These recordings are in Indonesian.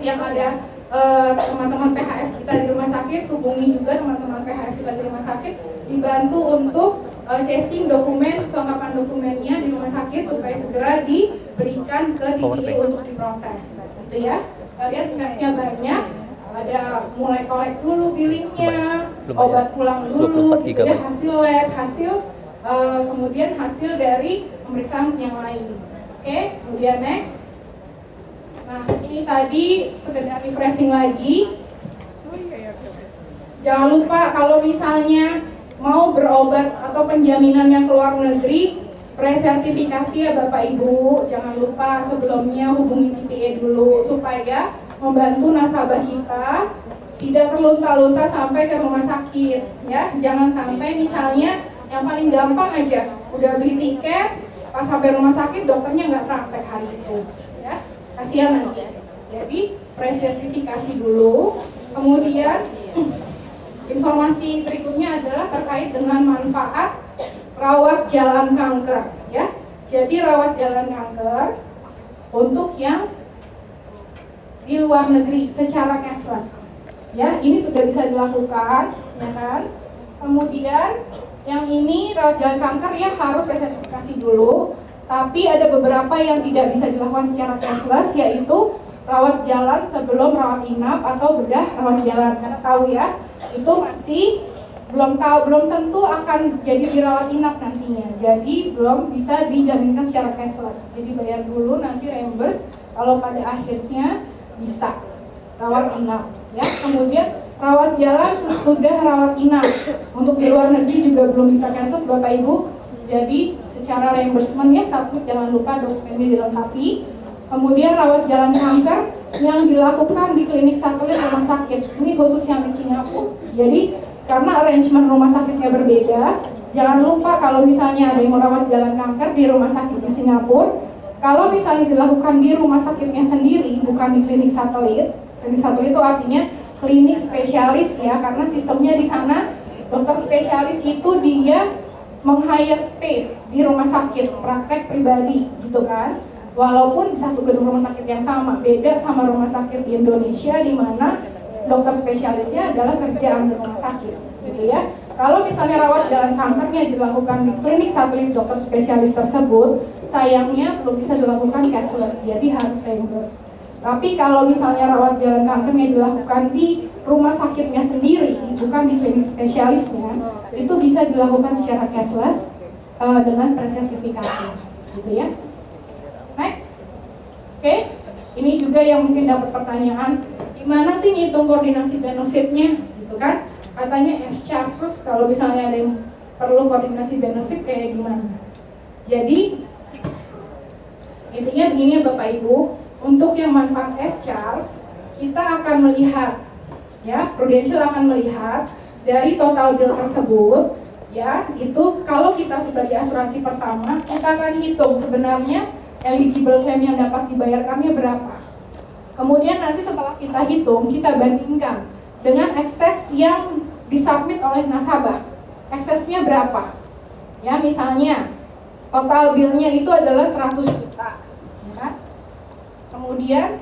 yang ada teman-teman PHF kita di rumah sakit, hubungi juga teman-teman PHF kita di rumah sakit, dibantu untuk chasing dokumen, kelengkapan dokumennya di rumah sakit supaya segera diberikan ke TPA untuk diproses, gitu ya. Kalian stepnya banyak, ada mulai kolek dulu billingnya, obat pulang dulu, gitu ya, hasil lab, hasil kemudian hasil dari pemeriksaan yang lain. Oke, kemudian next. Nah, ini tadi sekedar refreshing lagi. Jangan lupa kalau misalnya mau berobat atau penjaminan yang keluar negeri, presertifikasi ya Bapak Ibu. Jangan lupa sebelumnya hubungi TPA dulu supaya membantu nasabah kita tidak terlunta-lunta sampai ke rumah sakit ya. Jangan sampai misalnya yang paling gampang aja udah beli tiket, pas sampai rumah sakit dokternya nggak praktek hari itu ya, kasihan nanti. Jadi presertifikasi dulu. Kemudian informasi berikutnya adalah terkait dengan manfaat rawat jalan kanker ya. Jadi rawat jalan kanker untuk yang di luar negeri secara cashless ya, ini sudah bisa dilakukan ya kan. Kemudian yang ini rawat jalan kanker ya harus sertifikasi dulu, tapi ada beberapa yang tidak bisa dilakukan secara cashless, yaitu rawat jalan sebelum rawat inap atau bedah rawat jalan. Karena tahu ya, itu masih belum tentu akan jadi dirawat inap nantinya, jadi belum bisa dijaminkan secara cashless. Jadi bayar dulu, nanti reimburse kalau pada akhirnya bisa rawat inap ya. Kemudian rawat jalan sesudah rawat inap untuk di luar negeri juga belum bisa cashless Bapak Ibu. Jadi secara reimbursement ya, submit, jangan lupa dokumennya dilengkapi. Kemudian rawat jalan kanker yang dilakukan di klinik satelit rumah sakit, ini khusus yang di Singapura. Jadi karena arrangement rumah sakitnya berbeda, jangan lupa kalau misalnya ada yang merawat jalan kanker di rumah sakit di Singapura, kalau misalnya dilakukan di rumah sakitnya sendiri, bukan di klinik satelit itu artinya klinik spesialis ya, karena sistemnya di sana dokter spesialis itu dia meng-hire space di rumah sakit, praktek pribadi gitu kan. Walaupun satu gedung rumah sakit yang sama, beda sama rumah sakit di Indonesia di mana dokter spesialisnya adalah kerjaan di rumah sakit gitu ya. Kalau misalnya rawat jalan kankernya dilakukan di klinik satelit dokter spesialis tersebut, sayangnya belum bisa dilakukan cashless, jadi harus reimburse. Tapi kalau misalnya rawat jalan kankernya dilakukan di rumah sakitnya sendiri, bukan di klinik spesialisnya, itu bisa dilakukan secara cashless dengan presertifikasi, gitu ya. Next, oke, ini juga yang mungkin dapat pertanyaan, gimana sih ngitung koordinasi benefitnya, gitu kan? Katanya S-charge, terus kalau misalnya ada yang perlu koordinasi benefit kayak gimana? Jadi intinya begini ya Bapak Ibu. Untuk yang manfaat S-charge, kita akan melihat, ya, Prudential akan melihat dari total bill tersebut, ya, itu kalau kita sebagai asuransi pertama, kita akan hitung sebenarnya eligible claim yang dapat dibayarkannya berapa. Kemudian nanti setelah kita hitung, kita bandingkan dengan ekses yang disubmit oleh nasabah. Eksesnya berapa? Ya, misalnya total billnya itu adalah 100 juta. Kemudian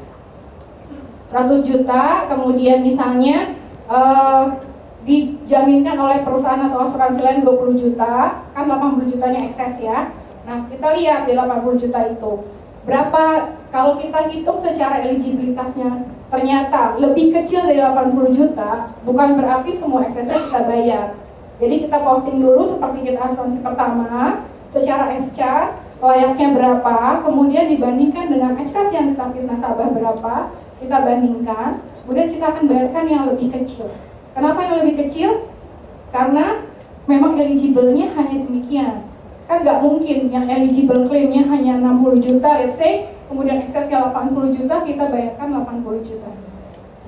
100 juta, kemudian misalnya dijaminkan oleh perusahaan atau asuransi lain 20 juta, kan 80 jutanya ekses ya. Nah, kita lihat di 80 juta itu berapa, kalau kita hitung secara eligibilitasnya ternyata lebih kecil dari 80 juta, bukan berarti semua eksesnya kita bayar. Jadi kita posting dulu seperti kita asuransi pertama, secara S-charge layaknya berapa, kemudian dibandingkan dengan ekses yang disubmit nasabah berapa, kita bandingkan, kemudian kita akan bayarkan yang lebih kecil. Kenapa yang lebih kecil? Karena memang eligible-nya hanya demikian. Kan nggak mungkin yang eligible claim-nya hanya 60 juta, let's say, kemudian eksesnya 80 juta, kita bayarkan 80 juta.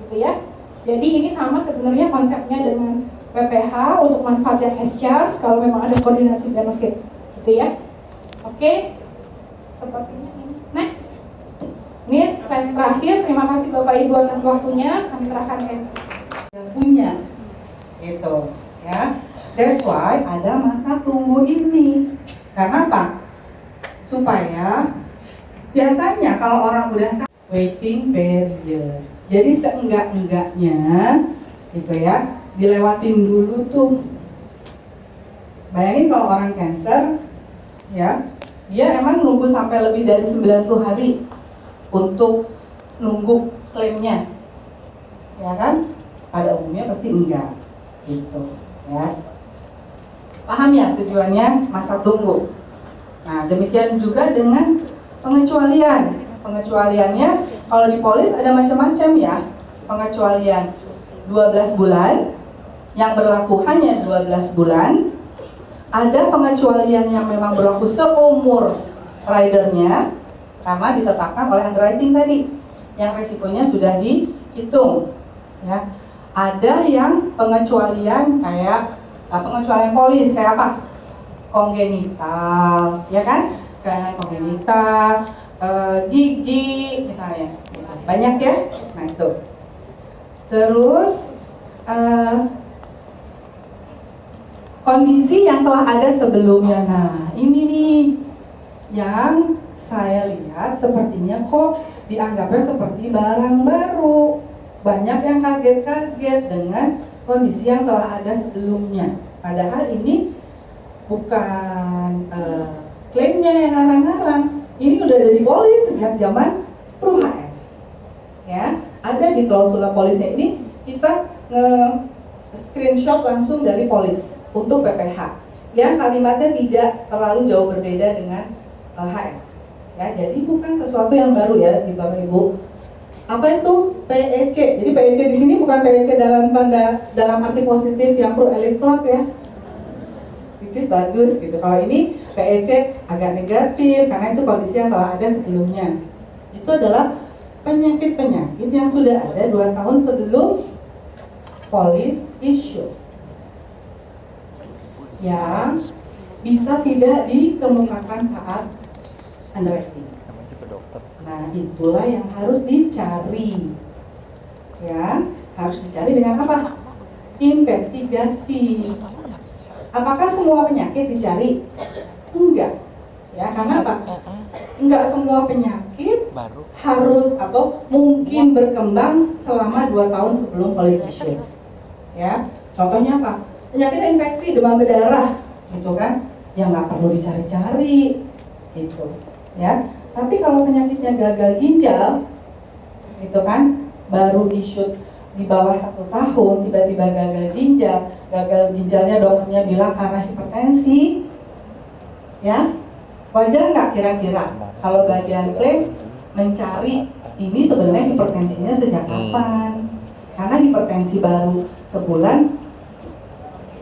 Gitu ya. Jadi ini sama sebenarnya konsepnya dengan PPH untuk manfaat yang S-charge kalau memang ada koordinasi benefit. Gitu ya. Oke, sepertinya ini. Next, ini slide terakhir. Terima kasih Bapak Ibu atas waktunya. Kami serahkan ke punya, gitu, ya. That's why ada masa tunggu ini. Karena apa? Supaya biasanya kalau orang udah waiting period. Jadi seenggak-enggaknya gitu ya, dilewatin dulu tuh. Bayangin kalau orang cancer ya, dia emang nunggu sampai lebih dari 90 hari untuk nunggu klaimnya, ya kan? Pada umumnya pasti enggak, gitu ya. Paham ya tujuannya masa tunggu? Nah, demikian juga dengan pengecualian. Pengecualiannya kalau di polis ada macam-macam ya. Pengecualian 12 bulan, yang berlaku hanya 12 bulan. Ada pengecualian yang memang berlaku seumur ridernya karena ditetapkan oleh underwriting tadi, yang resikonya sudah dihitung ya. Ada yang pengecualian kayak pengecualian polis kayak apa? Kongenital, ya kan? Kayak kongenital, gigi misalnya, banyak ya. Nah itu. Terus kondisi yang telah ada sebelumnya. Nah ini nih yang saya lihat sepertinya kok dianggapnya seperti barang baru. Banyak yang kaget-kaget dengan kondisi yang telah ada sebelumnya. Padahal ini bukan klaimnya yang ngarang-ngarang. Ini udah dari polis sejak zaman Pro-HS. Ya, ada di klausula polisnya ini kita screenshot langsung dari polis untuk PPH. Yang kalimatnya tidak terlalu jauh berbeda dengan HS. Ya, jadi bukan sesuatu yang baru ya, Bapak Ibu. Apa itu PEC? Jadi PEC di sini bukan PEC dalam arti positif yang pro elite club ya, which is bagus gitu. Kalau ini PEC agak negatif karena itu kondisi yang telah ada sebelumnya. Itu adalah penyakit-penyakit yang sudah ada 2 tahun sebelum police issue, yang bisa tidak dikemukakan saat underwriting. Nah, itulah yang harus dicari. Ya, harus dicari dengan apa? Investigasi. Apakah semua penyakit dicari? Enggak. Ya, karena apa? Enggak semua penyakit harus atau mungkin berkembang selama 2 tahun sebelum police issue. Ya, contohnya apa? Penyakit infeksi demam berdarah, gitu kan? Ya nggak perlu dicari-cari, gitu. Ya. Tapi kalau penyakitnya gagal ginjal, itu kan baru issue di bawah 1 tahun, tiba-tiba gagal ginjalnya dokternya bilang karena hipertensi, ya wajar nggak kira-kira kalau bagian klaim mencari ini sebenarnya hipertensinya sejak kapan? Karena hipertensi baru sebulan,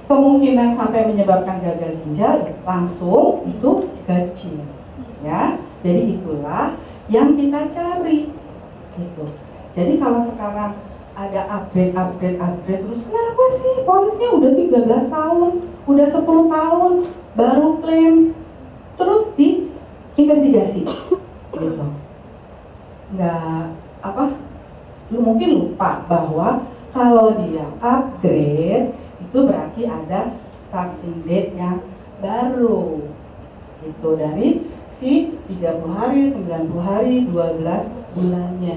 kemungkinan sampai menyebabkan gagal ginjal langsung itu kecil, ya. Jadi itulah yang kita cari gitu. Jadi kalau sekarang ada upgrade terus, kenapa sih polisnya udah 13 tahun, udah 10 tahun baru klaim, terus diinvestigasi gitu. Nggak apa, lu mungkin lupa bahwa kalau dia upgrade itu berarti ada starting date yang baru gitu, dari si 30 hari, 90 hari, 12 bulannya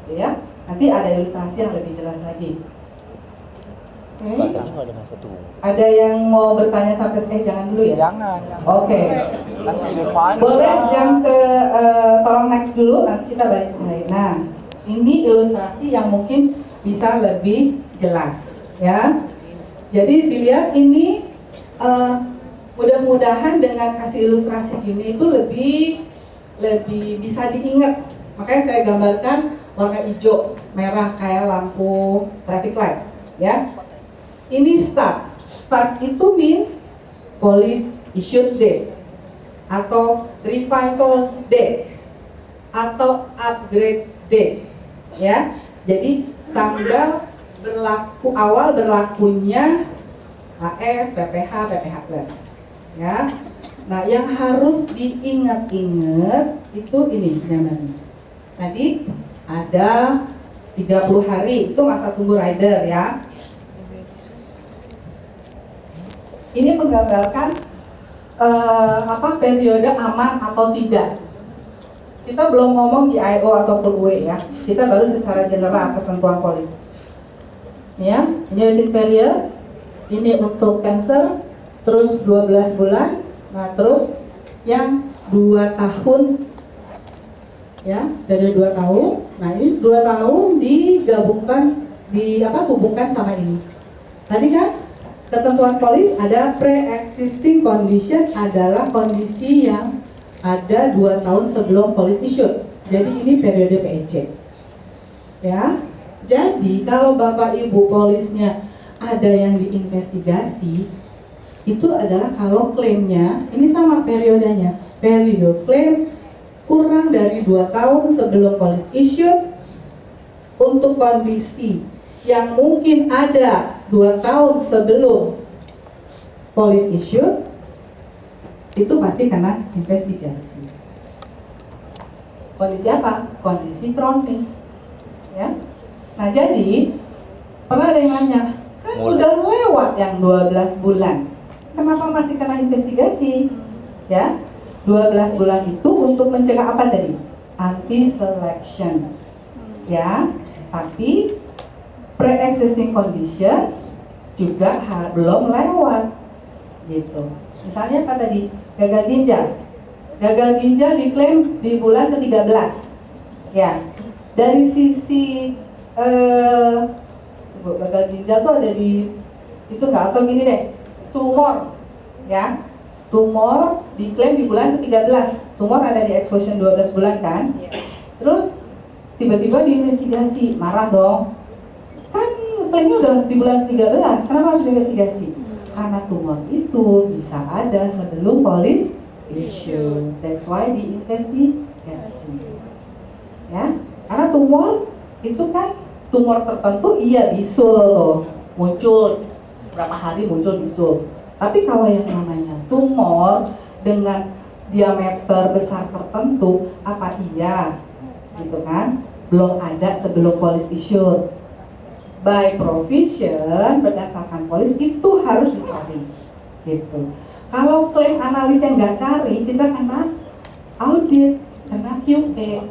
gitu ya. Nanti ada ilustrasi yang lebih jelas lagi. Oke. Ada yang mau bertanya sampai jangan dulu ya? Jangan. Oke. Boleh jam ke tolong next dulu, nanti kita balik ke sini. Nah, ini ilustrasi yang mungkin bisa lebih jelas ya. Jadi dilihat ini mudah-mudahan dengan kasih ilustrasi gini itu lebih bisa diingat. Makanya saya gambarkan warna hijau, merah kayak lampu traffic light, ya. Ini start. Start itu means police issued date, atau revival date, atau upgrade date, ya. Jadi tanggal awal berlakunya HS, PPH, PPH plus. Ya, nah yang harus diingat-ingat itu ini namanya. Tadi ada 30 hari itu masa tunggu rider ya. Ini menggambarkan periode aman atau tidak. kita belum ngomong GIO atau full way ya. Kita baru secara general ketentuan polis. Ya, ini waiting period. Ini untuk cancer, terus 12 bulan. Nah, terus yang 2 tahun. Ya, dari 2 tahun. Nah, ini 2 tahun digabungkan hubungkan sama ini. Tadi kan ketentuan polis ada pre-existing condition adalah kondisi yang ada 2 tahun sebelum polis issued. Jadi ini periode PEC. Ya. Jadi kalau Bapak Ibu polisnya ada yang diinvestigasi, itu adalah kalau klaimnya ini sama periodenya. Periode klaim kurang dari 2 tahun sebelum polis issued untuk kondisi yang mungkin ada 2 tahun sebelum polis issued, itu pasti kena investigasi. Kondisi apa? Kondisi kronis. Ya. Nah, jadi pernah ada yang nanya, kan udah lewat yang 12 bulan, kenapa masih kena investigasi? Ya, 12 bulan itu untuk mencegah apa tadi? Anti-selection. Ya, tapi pre-existing condition juga belum lewat. Gitu. Misalnya apa tadi? Gagal ginjal. Gagal ginjal diklaim di bulan ke-13. Ya. Dari sisi gagal ginjal tuh ada di itu enggak, atau gini deh, tumor. Ya. Tumor diklaim di bulan ke-13. Tumor ada di exposure 12 bulan kan? Terus tiba-tiba diinvestigasi, marah dong. Kan klaimnya udah di bulan ke-13, kenapa harus diinvestigasi? Karena tumor itu bisa ada sebelum polis issue. That's why diinvestigasi. Ya, karena tumor itu kan tumor tertentu iya bisul loh, muncul beberapa hari muncul bisul. Tapi kalau yang namanya tumor dengan diameter besar tertentu, apa iya gitu kan? Belum ada sebelum polis issue. By provision berdasarkan polis itu harus dicari gitu. Kalau klaim analis yang nggak cari, kita kena audit, kena QA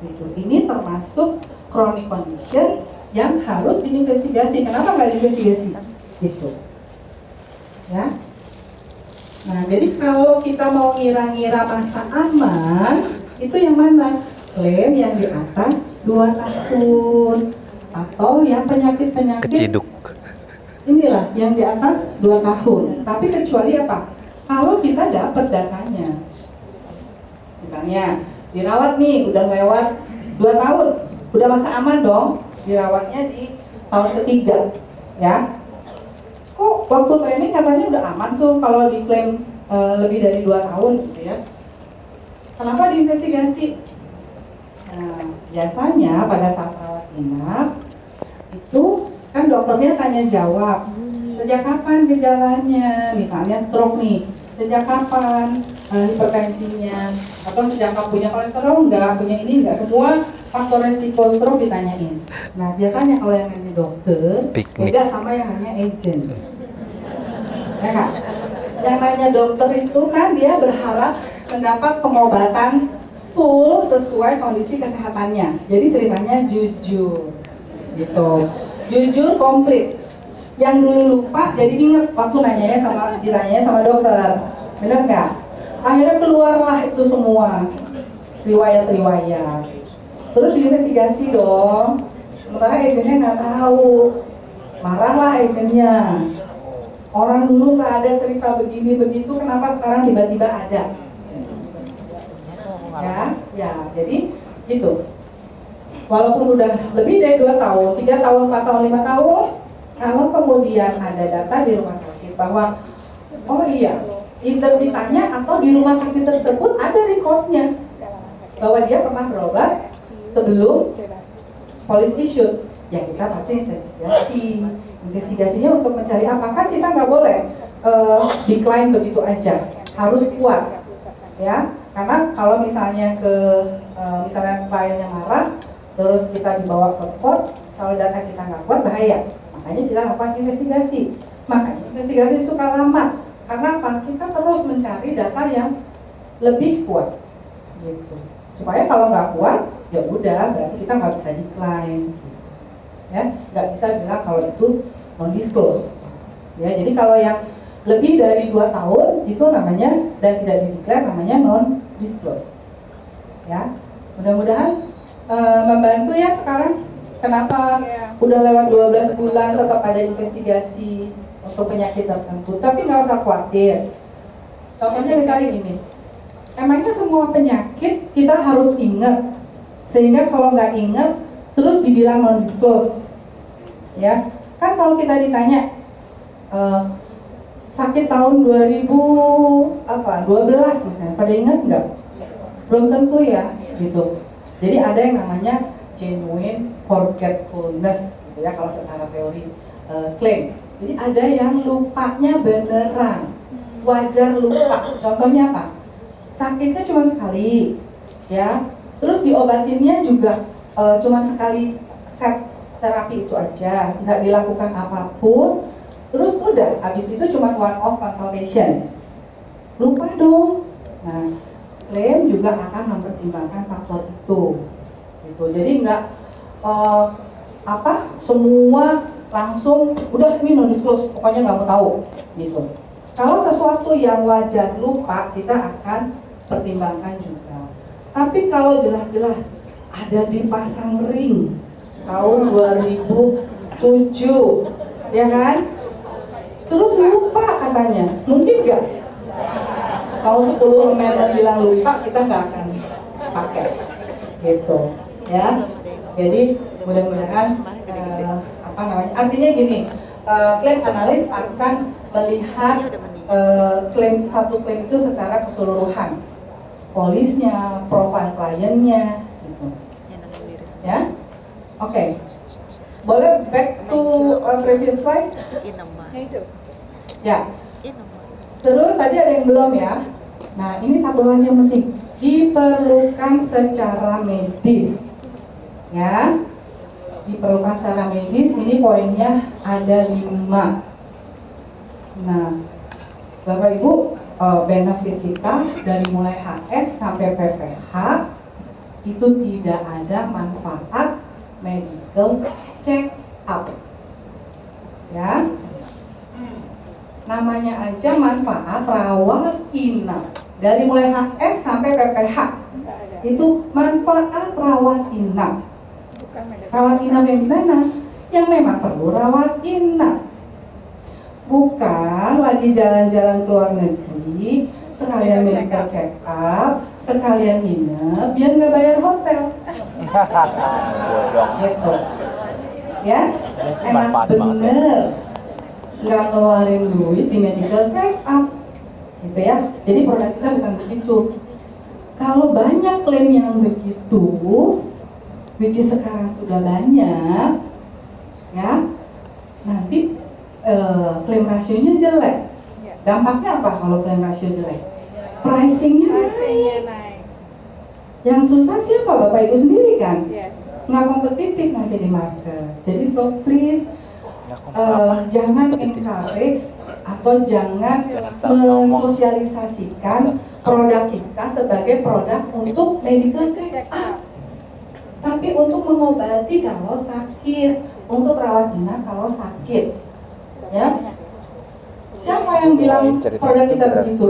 gitu. Ini termasuk chronic condition yang harus diinvestigasi. Kenapa nggak diinvestigasi? Gitu. Ya. Nah, jadi kalau kita mau ngira-ngira masa aman, itu yang mana? Klaim yang di atas 2 tahun atau yang penyakit-penyakit keciduk. Inilah yang di atas 2 tahun. Tapi kecuali apa? Kalau kita dapat datanya. Misalnya dirawat nih udah lewat 2 tahun, udah masa aman dong, dirawatnya di tahun ketiga, ya. Kok waktu training katanya udah aman tuh kalau diklaim lebih dari 2 tahun gitu ya. Kenapa diinvestigasi? Nah, biasanya pada saat rawat inap itu kan dokternya tanya jawab, sejak kapan gejalanya, misalnya stroke nih, sejak kapan hipertensinya, atau sejak kapan punya kolesterol enggak, punya ini enggak, semua faktor resiko stroke ditanyain. Nah, biasanya kalau yang nanya dokter beda sama yang nanya agent. Ya kan? Yang nanya dokter itu kan dia berharap mendapat pengobatan full sesuai kondisi kesehatannya. Jadi ceritanya jujur, gitu. Jujur komplit. Yang dulu lupa jadi inget waktu ditanyanya sama dokter. Bener nggak? Akhirnya keluarlah itu semua riwayat-riwayat. Terus diinvestigasi dong. Sementara agennya nggak tahu. Marahlah agennya. Orang dulu nggak ada cerita begini begitu, kenapa sekarang tiba-tiba ada? Ya, jadi gitu. Walaupun udah lebih dari 2 tahun, 3 tahun, 4 tahun, 5 tahun, kalau kemudian ada data di rumah sakit bahwa oh iya, either ditanya atau di rumah sakit tersebut ada recordnya bahwa dia pernah berobat sebelum polis issue, ya kita pasti investigasi. Investigasinya untuk mencari apakah kita nggak boleh decline begitu aja, harus kuat, ya. Karena kalau misalnya misalnya kliennya marah, terus kita dibawa ke court, kalau data kita nggak kuat bahaya. Makanya kita lakukan investigasi. Makanya investigasi suka lama. Karena apa? Kita terus mencari data yang lebih kuat, gitu. supaya kalau nggak kuat ya udah berarti kita nggak bisa decline, ya nggak bisa bilang kalau itu non disclose, ya. Jadi kalau yang lebih dari 2 tahun itu namanya dan tidak di-declare namanya non disclose, ya. Mudah-mudahan membantu ya sekarang. Kenapa udah lewat 12 bulan tetap ada investigasi untuk penyakit tertentu, tapi nggak usah khawatir. Contohnya misalnya gini, emangnya semua penyakit kita harus ingat, sehingga kalau nggak ingat terus dibilang non disclose, ya kan? Kalau kita ditanya sakit tahun 2012 misalnya, pada ingat nggak? Belum tentu ya, gitu. Jadi ada yang namanya genuine forgetfulness, gitu ya kalau secara teori klaim. Jadi ada yang lupanya beneran, wajar lupa. Contohnya apa? Sakitnya cuma sekali, ya. Terus diobatinnya juga cuma sekali set terapi itu aja, nggak dilakukan apapun. Terus udah, habis itu cuma one off consultation. Lupa dong. Nah, klaim juga akan mempertimbangkan faktor itu, gitu. Jadi nggak semua langsung udah ini non disclose, pokoknya nggak mau tahu, gitu. Kalau sesuatu yang wajar lupa, kita akan pertimbangkan juga. Tapi kalau jelas-jelas ada dipasang ring tahun 2007, ya kan? Terus lupa katanya, mungkin nggak? Kalau 10 email bilang lupa, kita nggak akan pakai, gitu, ya. Jadi mudah-mudahan artinya gini, klaim analis akan melihat satu klaim itu secara keseluruhan, polisnya, profil kliennya, gitu, ya. Oke. Boleh back to previous slide? Ya. Terus tadi ada yang belum ya. Nah, ini satu hal yang penting, diperlukan secara medis, ya. Diperlukan secara medis. Ini poinnya ada 5. Nah, Bapak Ibu, benefit kita dari mulai HS sampai PPH itu tidak ada manfaat medical check up, ya. Namanya aja manfaat rawat inap. Dari mulai HS sampai PPH itu manfaat rawat inap. Rawat inap yang gimana? Yang memang perlu rawat inap, bukan lagi jalan-jalan ke luar negeri sekalian medical check up, sekalian nginep biar nggak bayar hotel. Gitu, ya. Enak bener nggak ngeluarin duit di medical check up, gitu ya. Jadi produk kita bukan begitu. Kalau banyak klaim yang begitu, which is sekarang sudah banyak, ya, nanti klaim rasionya jelek. Dampaknya apa kalau klaim rasio jelek? Pricingnya naik. Yang susah siapa? Bapak Ibu sendiri kan? Nggak kompetitif nanti di market. Jadi so please jangan encourage atau jangan mensosialisasikan produk kita sebagai produk untuk medical check up, tapi untuk mengobati kalau sakit, untuk rawat inap kalau sakit, ya. Siapa yang bilang produk kita begitu?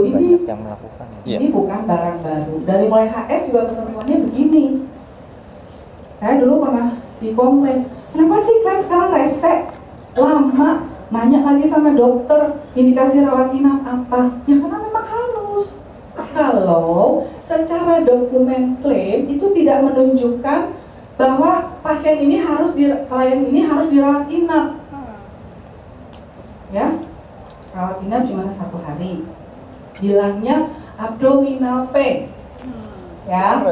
Ini bukan barang baru. Dari mulai HS juga ketentuannya begini. Saya dulu pernah dikomplain, kenapa sih kan sekarang rese, lama, nanya lagi sama dokter indikasi rawat inap apa? Ya karena memang harus. Kalau secara dokumen klaim itu tidak menunjukkan bahwa pasien ini klien ini harus dirawat inap, ya. Rawat inap cuma 1 hari, bilangnya abdominal pain, ya.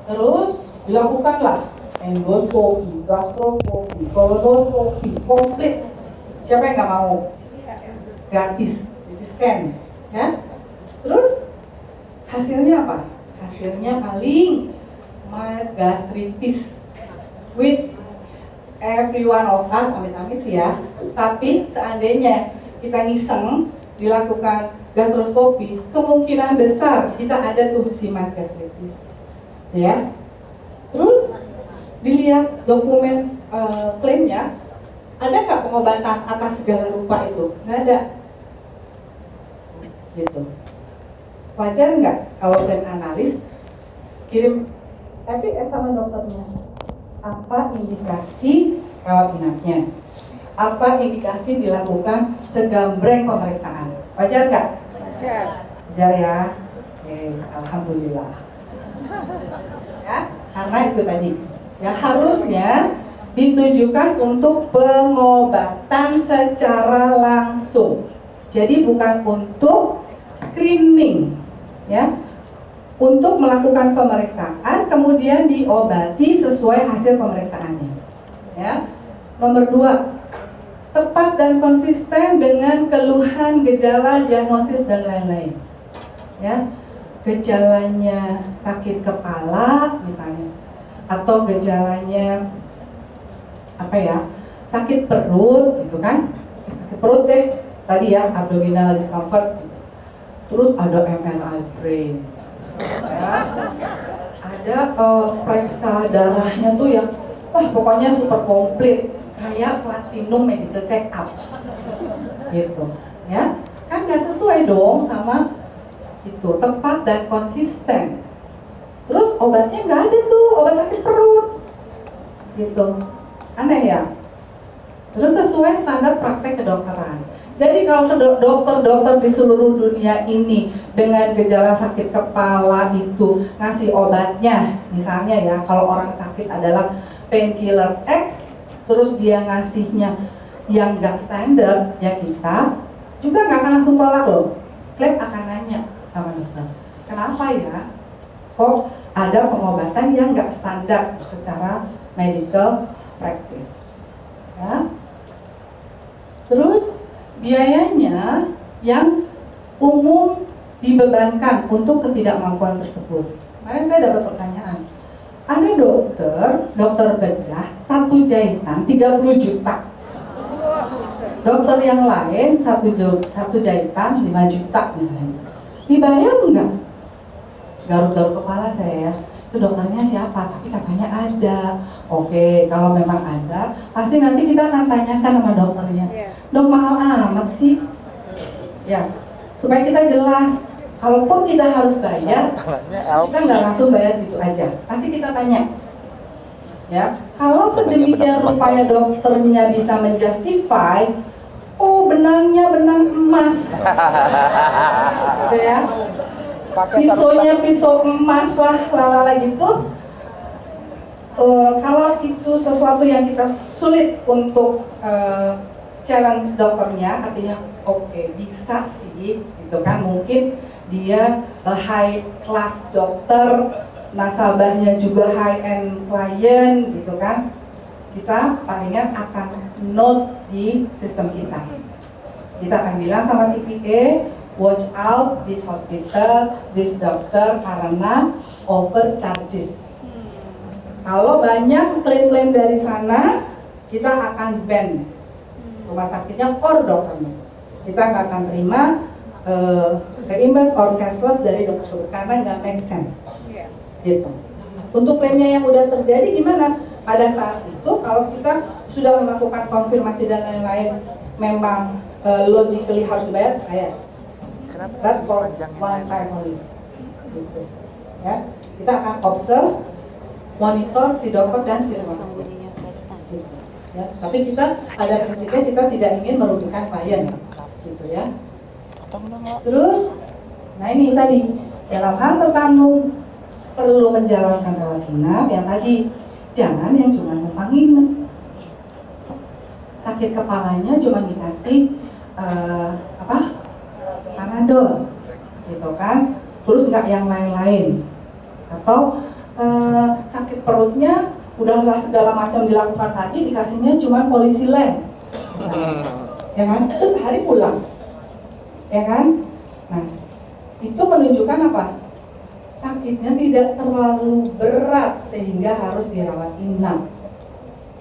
Terus dilakukanlah endoskopi, gastroskopi, kolonoskopi, komplit. Siapa yang nggak mau? Gratis, CT scan, ya. Terus hasilnya apa? Hasilnya paling mild gastritis, which every one of us, amit-amit sih ya. Tapi seandainya kita ngiseng dilakukan gastroskopi, kemungkinan besar kita ada tuh si mild gastritis. ya. Terus dilihat dokumen klaimnya, ada nggak pengobatan atas segala rupa itu? Nggak ada. Gitu. Wajar nggak kalau klaim analis kirim EPS sama dokternya? Apa indikasi rawat inapnya? Apa indikasi dilakukan segambreng pemeriksaan? Wajar nggak? Wajar. Wajar ya. Oke, alhamdulillah. Ya, karena itu tadi. Ya harusnya ditujukan untuk pengobatan secara langsung. Jadi bukan untuk screening, ya. Untuk melakukan pemeriksaan kemudian diobati sesuai hasil pemeriksaannya. Ya. Nomor 2, tepat dan konsisten dengan keluhan, gejala, diagnosis dan lain-lain. Ya. Gejalanya sakit kepala misalnya, atau gejalanya apa ya, sakit perut gitu kan, sakit perut deh tadi ya, abdominal discomfort gitu. Terus ada MRI brain ya, ada periksa darahnya tuh ya, wah pokoknya super komplit kayak platinum medical check up gitu ya, kan nggak sesuai dong sama itu, tepat dan konsisten. Terus obatnya nggak ada tuh, obat sakit perut gitu, aneh ya. Terus sesuai standar praktek kedokteran. Jadi kalau dokter-dokter di seluruh dunia ini dengan gejala sakit kepala itu ngasih obatnya, misalnya ya, kalau orang sakit adalah painkiller X, terus dia ngasihnya yang nggak standar, ya kita juga nggak akan langsung tolak loh. Klaim akan nanya sama dokter, kenapa ya kok ada pengobatan yang nggak standar secara medical practice, ya. Terus biayanya yang umum dibebankan untuk ketidakmampuan tersebut. Kemarin saya dapat pertanyaan, ada dokter bedah satu jahitan 30 juta, dokter yang lain satu jahitan 5 juta misalnya, dibayar nggak? Garuk-garuk kepala saya ya, itu dokternya siapa? Tapi katanya ada. Oke, kalau memang ada, pasti nanti kita akan tanyakan sama dokternya. Dok, mahal amat sih? Ya, supaya kita jelas. Kalaupun kita harus bayar, kita nggak langsung bayar gitu aja. Pasti kita tanya. Ya, kalau sedemikian rupanya dokternya bisa menjustify, oh benangnya benang emas, gitu ya. Pisaunya pisau emas lah, lalala gitu. Kalau itu sesuatu yang kita sulit untuk challenge dokternya, artinya oke, bisa sih, gitu kan. Mungkin dia high class dokter, nasabahnya juga high end client, gitu kan. Kita palingan akan note di sistem kita. Kita akan bilang sama TPA, watch out this hospital, this doctor karena over charges. Kalau banyak klaim-klaim dari sana, kita akan ban rumah sakitnya or dokternya. Kita nggak akan terima reimburse or cashless dari dokter tersebut karena nggak make sense. Gitu. Untuk klaimnya yang udah terjadi gimana? Pada saat itu kalau kita sudah melakukan konfirmasi dan lain-lain, memang logically harus dibayar, bayar. That for one time only. Gitu. Ya, kita akan observe, monitor si dokter dan si rumah sakit. Gitu. Ya, tapi kita ada prinsipnya kita tidak ingin merugikan klien, gitu ya. Terus, nah ini tadi dalam hal tertanggung perlu menjalankan rawat inap yang tadi, jangan yang cuma numpang nginep. Sakit kepalanya cuma dikasih Panadol, gitu kan, terus nggak yang lain-lain, atau sakit perutnya udahlah segala macam dilakukan lagi, dikasihnya cuma polisilen, ya kan, terus sehari pulang, ya kan. Nah, itu menunjukkan apa? Sakitnya tidak terlalu berat sehingga harus dirawat inap.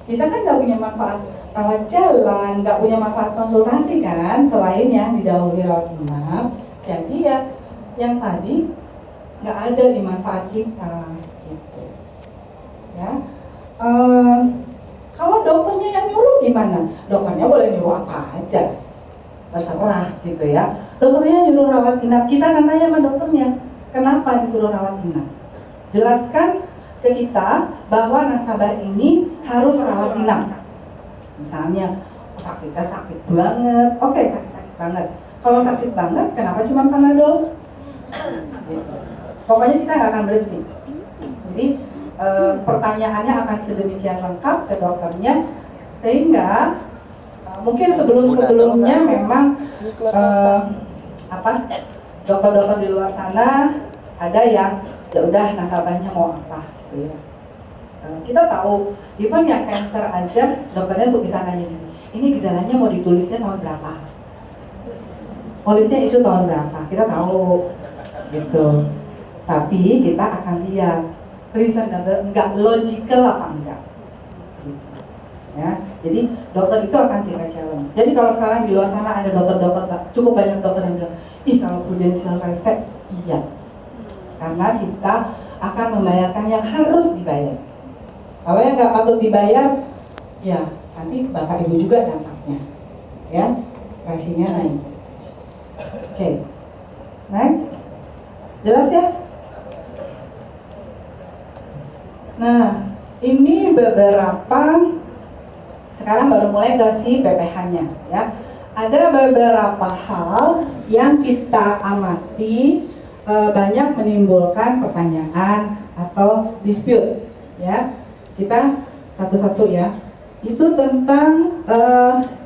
Kita kan nggak punya manfaat rawat jalan, nggak punya manfaat konsultasi kan, selain yang didahului rawat inap. Jadi ya yang tadi nggak ada di manfaat kita gitu. Ya. Kalau dokternya yang nyuruh gimana? Dokternya boleh nyuruh apa aja, terserah gitu ya. Dokternya nyuruh rawat inap, kita akan tanya sama dokternya, kenapa disuruh rawat inap? Jelaskan ke kita bahwa nasabah ini harus rawat inap. Misalnya sakitnya sakit banget, oke, sakit banget. Kalau sakit banget, kenapa cuma Panadol? Pokoknya kita nggak akan berhenti. Jadi pertanyaannya akan sedemikian lengkap ke dokternya, sehingga mungkin sebelumnya memang dokter-dokter di luar sana ada yang ya udah nasabahnya mau apa gitu ya. Kita tahu even yang cancer aja dokternya bisa nanya gini, ini gejalanya mau ditulisnya tahun berapa, polisnya isu tahun berapa, kita tahu gitu. Tapi kita akan lihat reason enggak logical apa enggak gitu. Ya, jadi dokter itu akan kita challenge. Jadi kalau sekarang di luar sana ada dokter-dokter, cukup banyak dokter yang bilang, ih kalau prudential resep, iya, karena kita akan membayarkan yang harus dibayar. Kalau yang nggak patut dibayar, ya nanti bapak ibu juga dampaknya, ya, pricingnya naik. Oke, next, jelas ya? Nah, ini beberapa, sekarang baru mulai ke si PPH-nya, ya. Ada beberapa hal yang kita amati banyak menimbulkan pertanyaan atau dispute, ya. Kita satu-satu ya. Itu tentang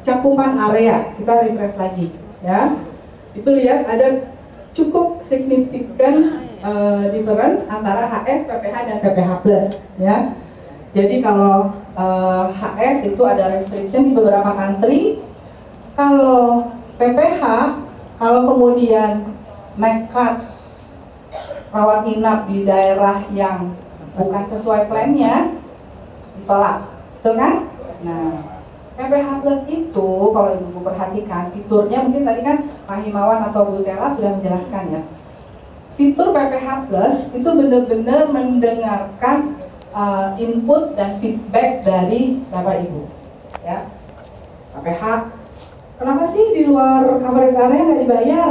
cakupan area. Kita refresh lagi, ya. Itu lihat ada cukup signifikan difference antara HS, PPH dan PPH plus, ya. Jadi kalau HS itu ada restriction di beberapa country. Kalau PPH, kalau kemudian nekat rawat inap di daerah yang bukan sesuai plannya, ditolak, betul kan? Nah, PPH plus itu kalau ibu perhatikan fiturnya, mungkin tadi kan Pak Himawan atau Bu Sela sudah menjelaskan ya. Fitur PPH plus itu benar-benar mendengarkan input dan feedback dari Bapak Ibu, ya. PPH, kenapa sih di luar coverage area nggak dibayar?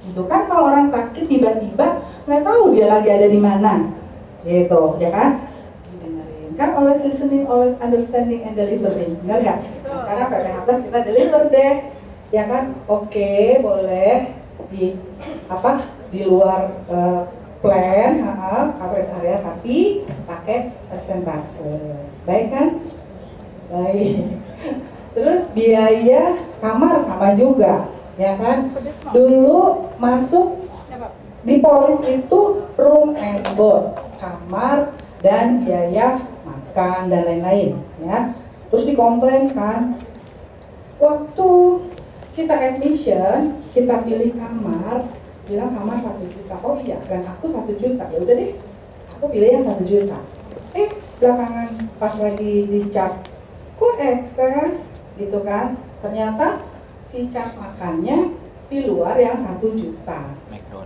Itu kan kalau orang sakit tiba-tiba nggak tahu dia lagi ada di mana, gitu, ya kan? Didengerin. Kan always listening, always understanding and delivering, benar nggak? Nah, sekarang PPH plus kita deliver deh, ya kan? Oke, boleh di luar plan, coverage area, tapi pakai persentase, baik kan? Baik. Terus biaya kamar sama juga, ya kan? Dulu masuk di polis itu room and board, kamar dan biaya makan dan lain-lain, ya. Terus dikomplain kan, waktu kita admission, kita pilih kamar, bilang kamar 1 juta. Oh iya, dan aku 1 juta. Ya udah deh, aku pilih yang 1 juta. Belakangan pas lagi discharge, kok excess gitu kan? Ternyata si charge makannya di luar yang 1 juta.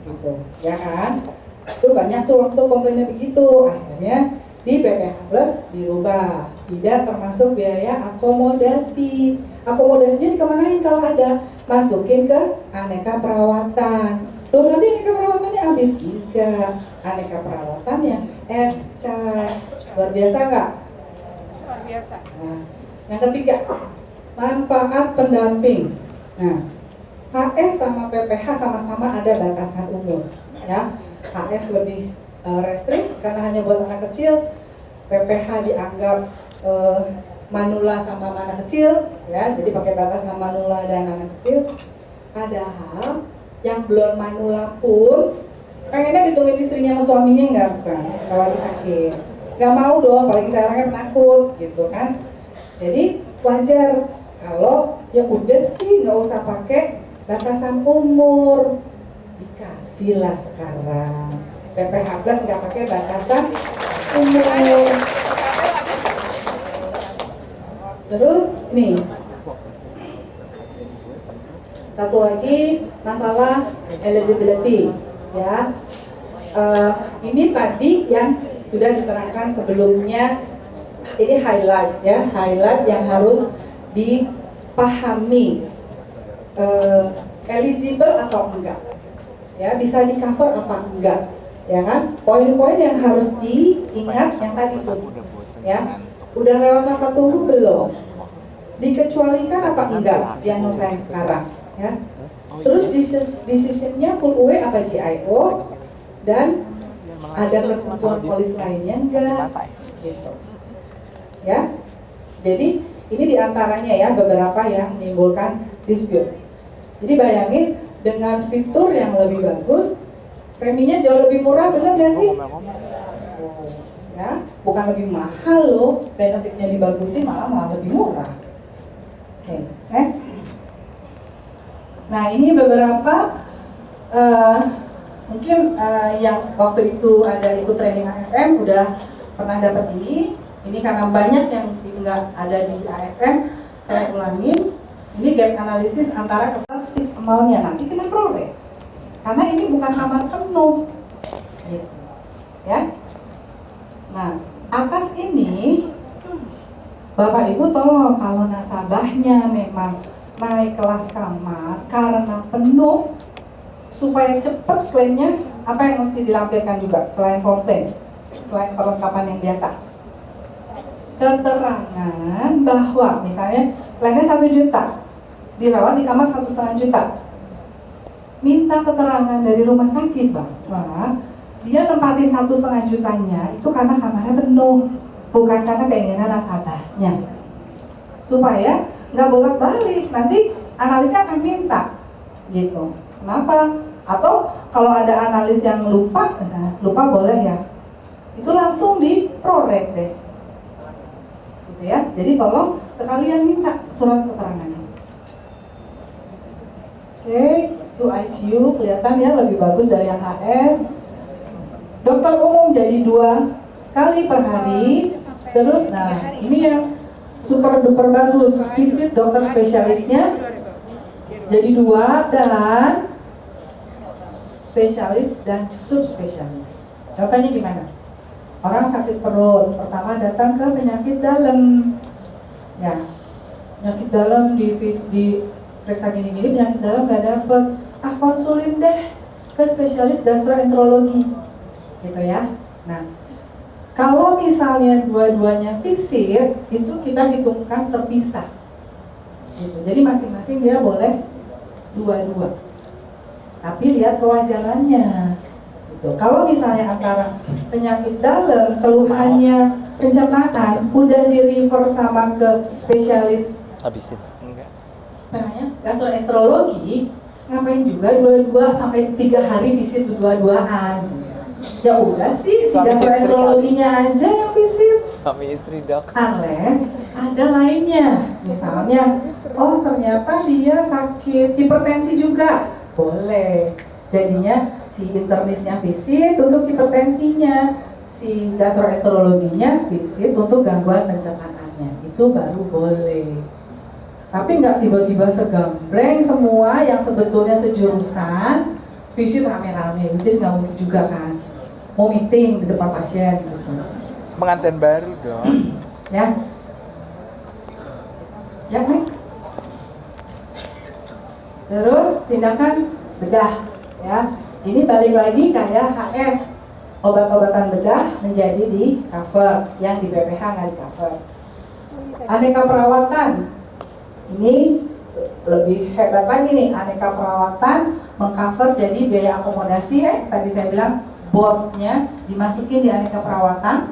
Gitu, ya kan? Itu banyak tuh waktu komplainnya begitu. Akhirnya di PPH Plus dirubah, tidak termasuk biaya akomodasi. Akomodasinya dikemanain kalau ada? Masukin ke aneka perawatan. Loh, nanti aneka perawatannya habis? Enggak, aneka perawatannya S-charge. Luar biasa nggak? Luar biasa. Nah, yang ketiga, manfaat pendamping. Nah, HS sama PPH sama-sama ada batasan umur, ya. HS lebih restrik karena hanya buat anak kecil. PPH dianggap manula sama anak kecil, ya. Jadi pakai batasan manula dan anak kecil. Padahal yang belum manula pun pengennya ditungguin istrinya sama suaminya, nggak, bukan? Kalau lagi sakit, nggak mau dong, apalagi saya orangnya penakut, gitu kan? Jadi wajar kalau ya udah sih nggak usah pakai batasan umur, dikasihlah sekarang PPH Plus nggak pakai batasan umur. Terus nih, satu lagi masalah eligibility, ya. Ini tadi yang sudah diterangkan sebelumnya ini highlight ya, highlight yang harus dipahami, eligible atau enggak, ya bisa di cover apa enggak, ya kan? Poin-poin yang harus diingat yang tadi tuh, ya. Udah lewat masa tunggu belum? Dikecualikan apa enggak diagnosa yang sekarang, ya? Terus decisionnya full away apa GIO, dan ada ketentuan polis lainnya enggak, gitu. Ya, jadi ini diantaranya ya beberapa yang menimbulkan dispute. Jadi bayangin dengan fitur yang lebih bagus, preminya jauh lebih murah, benar nggak sih? Ya, bukan lebih mahal loh, benefitnya dibagusin malah lebih murah. Oke, next. Nah ini beberapa mungkin yang waktu itu ada ikut training AFM udah pernah dapat ini. Ini karena banyak yang nggak ada di AFM, saya ulangin. Ini gap analisis antara kertas fix amount-nya, nanti kena prorate. Karena ini bukan kamar penuh, gitu. Ya. Nah, atas ini, Bapak Ibu tolong kalau nasabahnya memang naik kelas kamar karena penuh, supaya cepat klaimnya, apa yang mesti dilampirkan juga selain form claim, selain perlengkapan yang biasa? Keterangan bahwa misalnya klaimnya 1 juta, dirawat di kamar 1,5 juta, minta keterangan dari rumah sakit bahwa dia nempatin 1,5 jutanya itu karena kamarnya penuh, bukan karena keinginan nasabahnya, supaya nggak bolak-balik, nanti analisnya akan minta, gitu. Kenapa? Atau kalau ada analis yang lupa boleh ya, itu langsung di prorate deh. Ya, jadi tolong sekalian minta surat keterangannya. Oke, itu ICU kelihatan ya lebih bagus dari yang HS. Dokter umum jadi 2 kali per hari. Terus, nah ini yang super duper bagus, visit dokter spesialisnya jadi 2 dan spesialis dan subspesialis. Contohnya gimana? Orang sakit perut, pertama datang ke penyakit dalam, ya, penyakit dalam di periksa gini-gini, penyakit dalam nggak dapet, konsulin deh ke spesialis gastroenterologi, gitu ya. Nah, kalau misalnya dua-duanya visit, itu kita hitungkan terpisah, gitu. Jadi masing-masing dia boleh 2-2, tapi lihat kewajarannya. Kalau misalnya antara penyakit dalam, keluhannya pencernaan, udah di-refer sama ke spesialis habisin enggak namanya gastroenterologi, ngapain juga 2 sampai 3 hari visit 2-2an. Ya udah sih, si gastroenterologinya aja yang visit. Suami istri dok. Unless ada lainnya, misalnya, oh ternyata dia sakit hipertensi juga, boleh. Jadinya si internisnya visit untuk hipertensinya, si gastroenterologinya visit untuk gangguan pencernaannya, itu baru boleh. Tapi nggak tiba-tiba segambreng semua yang sebetulnya sejurusan visit rame-rame, which is nggak mungkin juga kan, mau meeting di depan pasien gitu. Pengantin baru dong. Ya, ya next. Terus tindakan bedah. Ya, ini balik lagi kayak HS, obat-obatan bedah menjadi di cover, yang di BPH nggak di cover. Aneka perawatan, ini lebih hebat lagi nih, aneka perawatan mengcover jadi biaya akomodasi ya, tadi saya bilang boardnya dimasukin di aneka perawatan,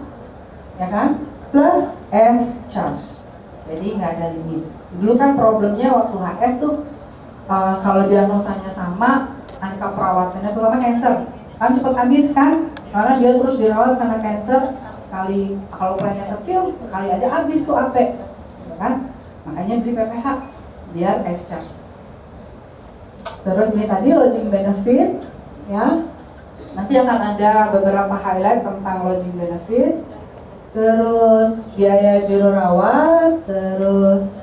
ya kan, plus S charge, jadi nggak ada limit. Dulu kan problemnya waktu HS tuh kalau diagnosanya sama, aneka perawatannya terutama cancer kan cepat habis kan, karena dia terus dirawat karena cancer, sekali kalau plannya kecil sekali aja habis tuh AP, ya kan? Makanya beli PPH biar S charge. Terus ini tadi lodging benefit, ya, nanti akan ada beberapa highlight tentang lodging benefit. Terus biaya juru rawat, terus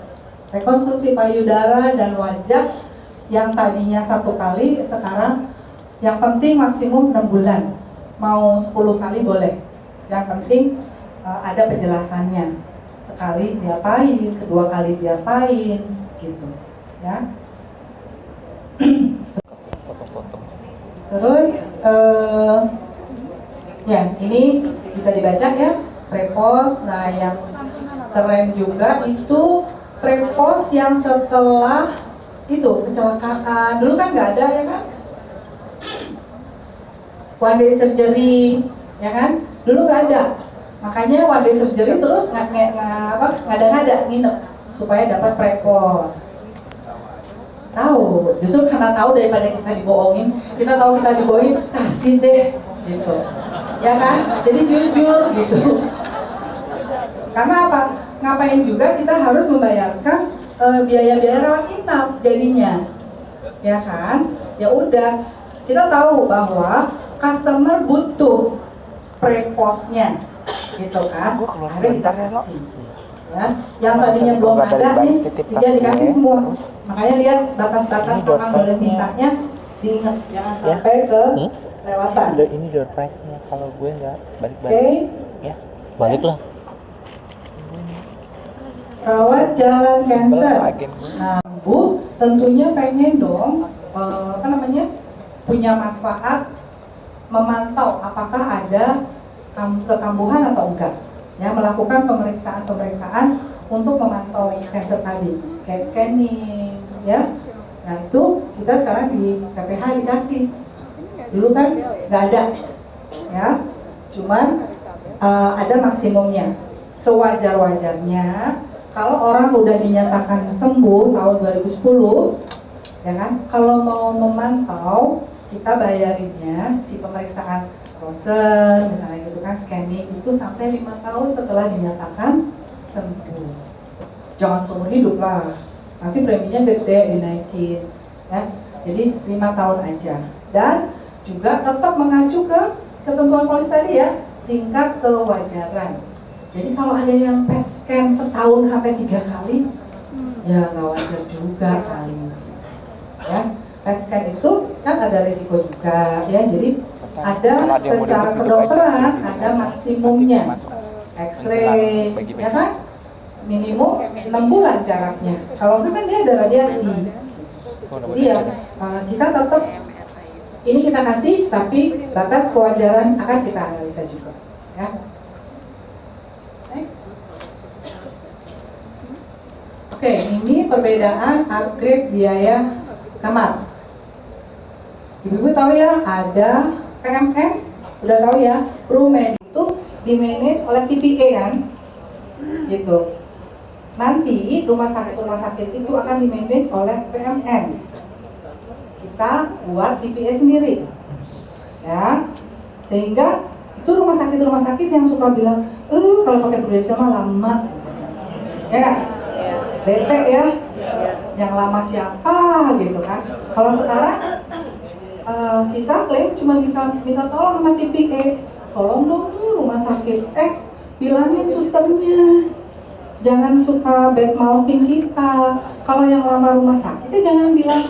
rekonstruksi payudara dan wajah yang tadinya 1 kali, sekarang yang penting maksimum 6 bulan, mau 10 kali boleh, yang penting ada penjelasannya. sekali diapain, kedua kali diapain, gitu, ya. Potong-potong. Terus ya ini bisa dibaca ya, prepos. Nah yang keren juga itu prepos yang setelah itu kecelakaan. Dulu kan nggak ada ya kan, one day surgery ya kan, dulu nggak ada. Makanya one day surgery terus ngada-ngada nginep supaya dapat prepos. Tahu, justru karena tahu daripada kita dibohongin, kita tahu kita dibohongin, kasih deh, gitu, ya kan? Jadi jujur, gitu. Karena apa? Ngapain juga kita harus membayarkan biaya-biaya rawat inap jadinya, ya kan? Ya udah, kita tahu bahwa customer butuh preposnya, gitu kan? Ada kita kasih. Ya, yang tadinya belum ada nih, dia dikasih semua. Makanya lihat batas-batas kapan boleh mintanya, diingat jangan sampai ke lewatan. Ini door prize-nya, kalau gue nggak balik-balik. Oke. Ya, baliklah. Rawat jalan cancer. Agen gue. Nah, Bu tentunya pengen dong, punya manfaat memantau apakah ada kekambuhan atau enggak. Ya, melakukan pemeriksaan untuk memantau cancer tadi, kayak scanning, ya. Nah itu kita sekarang di PPH dikasih. Dulu kan nggak ada, ya. Cuman ada maksimumnya. Sewajar-wajarnya kalau orang udah dinyatakan sembuh tahun 2010, ya kan. Kalau mau memantau, kita bayarinnya si pemeriksaan ronsen, misalnya gitu kan, scanning itu sampai 5 tahun setelah dinyatakan sembuh. Jangan seumur hidup lah, nanti preminya gede dinaikin, ya. Jadi 5 tahun aja. Dan juga tetap mengacu ke ketentuan polis tadi ya, tingkat kewajaran. Jadi kalau ada yang PET scan setahun sampai 3 kali, ya nggak wajar juga kali. Ya, PET scan itu kan ada risiko juga, ya. Jadi ada secara kedokteran ada maksimumnya. X-ray, ya kan? Minimum 6 bulan jaraknya. Kalau enggak kan dia ada radiasi. Jadi ya kita tetap ini kita kasih, tapi batas kewajaran akan kita analisa juga, ya. Next. Oke, ini perbedaan upgrade biaya kamar. Ibu-ibu tahu ya, ada PMN, udah tahu ya, ProMed itu di-manage oleh TPA kan, gitu. Nanti rumah sakit itu akan di-manage oleh PMN. Kita buat TPA sendiri, ya. Sehingga itu rumah sakit yang suka bilang, kalau pakai Prudential mah lama, ya, bete ya, yang lama siapa, gitu kan. Kalau sekarang kita klaim cuma bisa minta tolong sama TPA, tolong dong tuh rumah sakit X bilangin susternya jangan suka bad mouthing kita. Kalau yang lama rumah sakitnya jangan bilang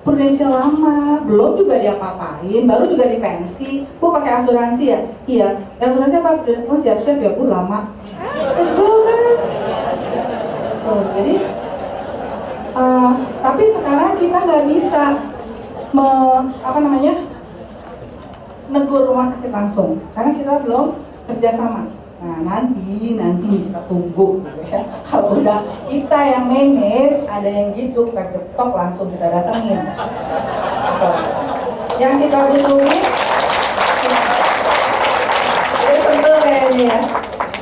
Prudential lama, belum juga dia apa-apain, baru juga di pensi. Bu pakai asuransi ya? Iya. Asuransi apa? Oh siap-siap ya Bu, lama. Sebel kan? Jadi tapi sekarang kita nggak bisa negur rumah sakit langsung karena kita belum kerjasama. Nah nanti kita tunggu gitu ya. Kalau udah kita yang manage, ada yang gitu kita getok langsung kita datengin. Yang kita butuhin sebel kayaknya ya.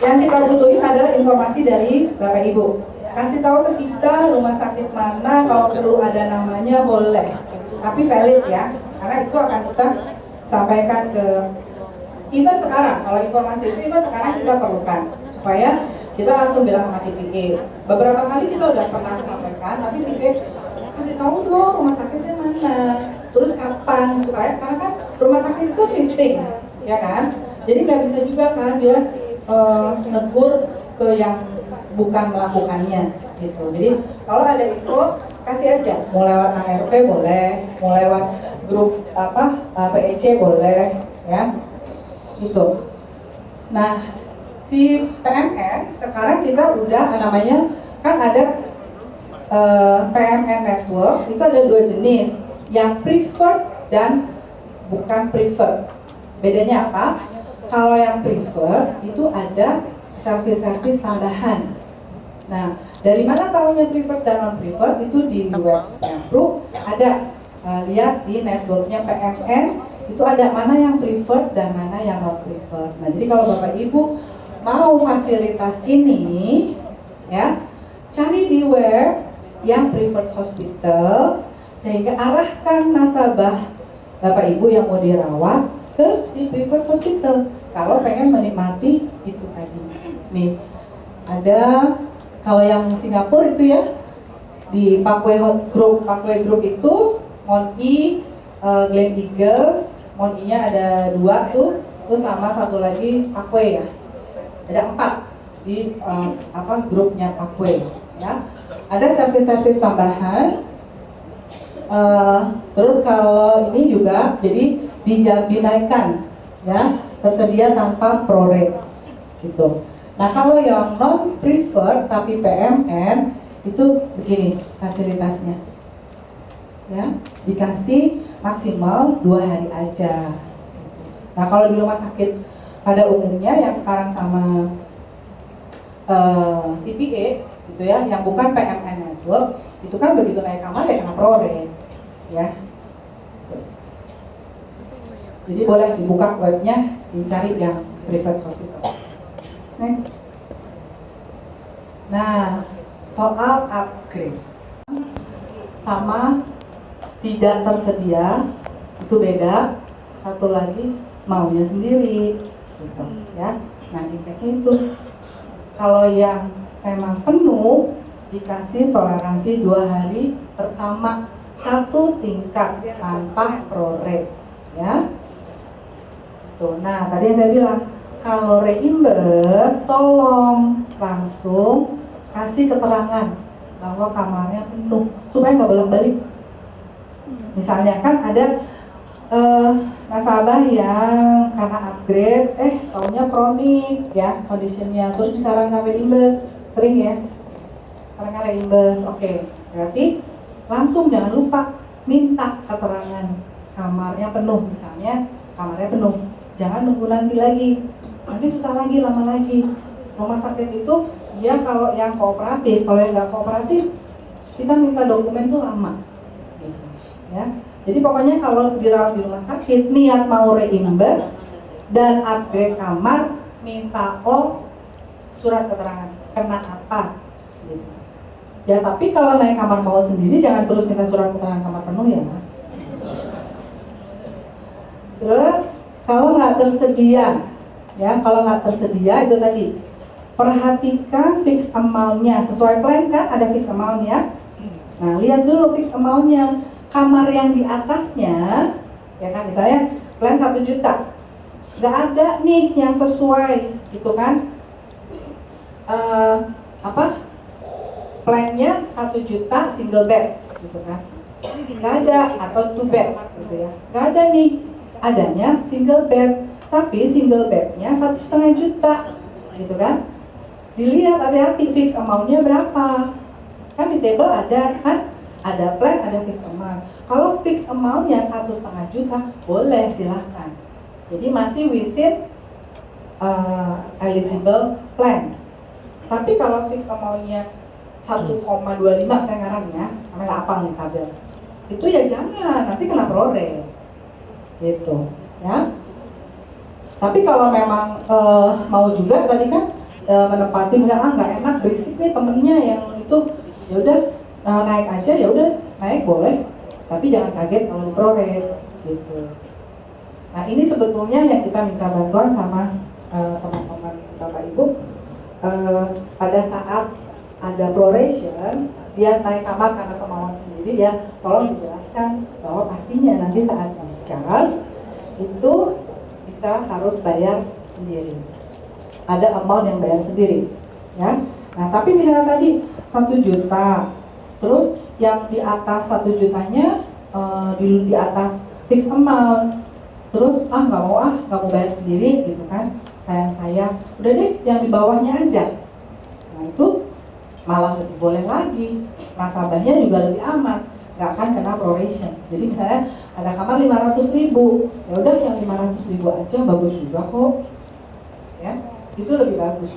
Yang kita butuhin adalah informasi dari Bapak Ibu. Kasih tahu ke kita rumah sakit mana, kalau perlu ada namanya boleh, tapi valid ya, karena itu akan kita sampaikan ke even sekarang. Kalau informasi itu even sekarang kita perlukan supaya kita langsung bilang sama TPA. Beberapa kali kita udah pernah sampaikan, tapi TPA kasih tahu dong rumah sakitnya mana, terus kapan, supaya karena kan rumah sakit itu shifting, ya kan, jadi nggak bisa juga kan dia negur ke yang bukan melakukannya gitu. Jadi kalau ada info kasih aja, mau lewat ARP boleh, mau lewat grup PEC boleh, ya gitu. Nah si PMN sekarang kita udah namanya kan ada PMN network itu ada dua jenis, yang preferred dan bukan preferred. Bedanya apa? Kalau yang preferred itu ada service-service tambahan. Nah, dari mana tahunya preferred dan non preferred? Itu di web Pro ada, lihat di networknya PMN itu ada mana yang preferred dan mana yang non preferred. Nah, jadi kalau Bapak Ibu mau fasilitas ini, ya, cari di web yang preferred hospital, sehingga arahkan nasabah Bapak Ibu yang mau dirawat ke si preferred hospital kalau pengen menikmati itu tadi. Nih, ada kalau yang Singapura itu ya di Parkway Group itu Mount E, Gleneagles, Mount E-nya ada 2 tuh, terus sama satu lagi Parkway ya. Ada 4 di grupnya Parkway ya. Ada service-service tambahan. Terus kalau ini juga jadi dinaikkan ya, tersedia tanpa prorate gitu. Nah, kalau yang non preferred tapi PMN itu begini fasilitasnya ya, dikasih maksimal 2 hari aja. Nah, kalau di rumah sakit pada umumnya yang sekarang sama TPA gitu ya, yang bukan PMN network, itu kan begitu naik kamar ya kena prorate ya. Jadi boleh dibuka webnya, dicari yang private hospital. Next. Nah, soal upgrade sama tidak tersedia itu beda. Satu lagi maunya sendiri gitu ya. Nah, impactnya itu kalau yang memang penuh dikasih toleransi 2 hari pertama 1 tingkat tanpa prorate ya. Tuh, nah tadi yang saya bilang kalau reimburse tolong langsung kasih keterangan bahwa kamarnya penuh supaya nggak bolak-balik. Misalnya kan ada nasabah yang karena upgrade taunya kronik ya kondisinya, terus disarankan reimburse, sering ya sarankan reimburse. Oke, berarti langsung jangan lupa minta keterangan kamarnya penuh, misalnya kamarnya penuh, jangan nunggu nanti susah lagi, lama lagi. Rumah sakit itu ya kalau yang kooperatif, kalau yang nggak kooperatif kita minta dokumen tuh lama gitu, ya. Jadi pokoknya kalau dirawat di rumah sakit niat mau reimburse dan upgrade kamar, minta surat keterangan kena apa gitu. Ya, tapi kalau naik kamar mau sendiri jangan terus minta surat keterangan kamar penuh ya. Terus kalau nggak tersedia ya, kalau nggak tersedia itu tadi perhatikan fix amount-nya, sesuai plan kan ada fix amount ya. Nah, lihat dulu fix amount-nya. Kamar yang di atasnya ya kan, misalnya plan 1 juta, nggak ada nih yang sesuai gitu kan, plannya 1 juta single bed gitu kan, nggak ada, atau 2 bed gitu ya, nggak ada nih, adanya single bed, tapi single bednya 1,5 juta gitu kan. Dilihat hati-hati fix amount-nya berapa kan, di table ada kan, ada plan, ada fix amount. Kalau fix amount-nya 1,5 juta, boleh silahkan. Jadi masih within eligible plan. Tapi kalau fix amount-nya 1,25 saya ngarang ya, karena nggak hafal nih tabel. Itu ya jangan, nanti kena prorate. Gitu, ya. Tapi kalau memang mau juga tadi kan menempati misalnya nggak enak berisik nih temennya yang itu, ya udah naik aja, ya udah naik boleh, tapi jangan kaget kalau di prorate gitu. Nah, ini sebetulnya yang kita minta bantuan sama teman-teman Bapak Ibu pada saat ada proration, dia naik kamar karena kemauan sendiri, ya tolong dijelaskan bahwa pastinya nanti saat discharge itu bisa harus bayar sendiri, ada amount yang bayar sendiri ya. Nah, tapi misalnya tadi 1 juta, terus yang di atas 1 jutanya di atas fixed amount, terus nggak mau bayar sendiri gitu kan, sayang-sayang, udah deh yang di bawahnya aja. Nah itu malah lebih boleh lagi, nasabahnya juga lebih aman, nggak akan kena proration. Jadi misalnya ada kamar 500.000, ya udah yang 500.000 aja, bagus juga kok, ya itu lebih bagus.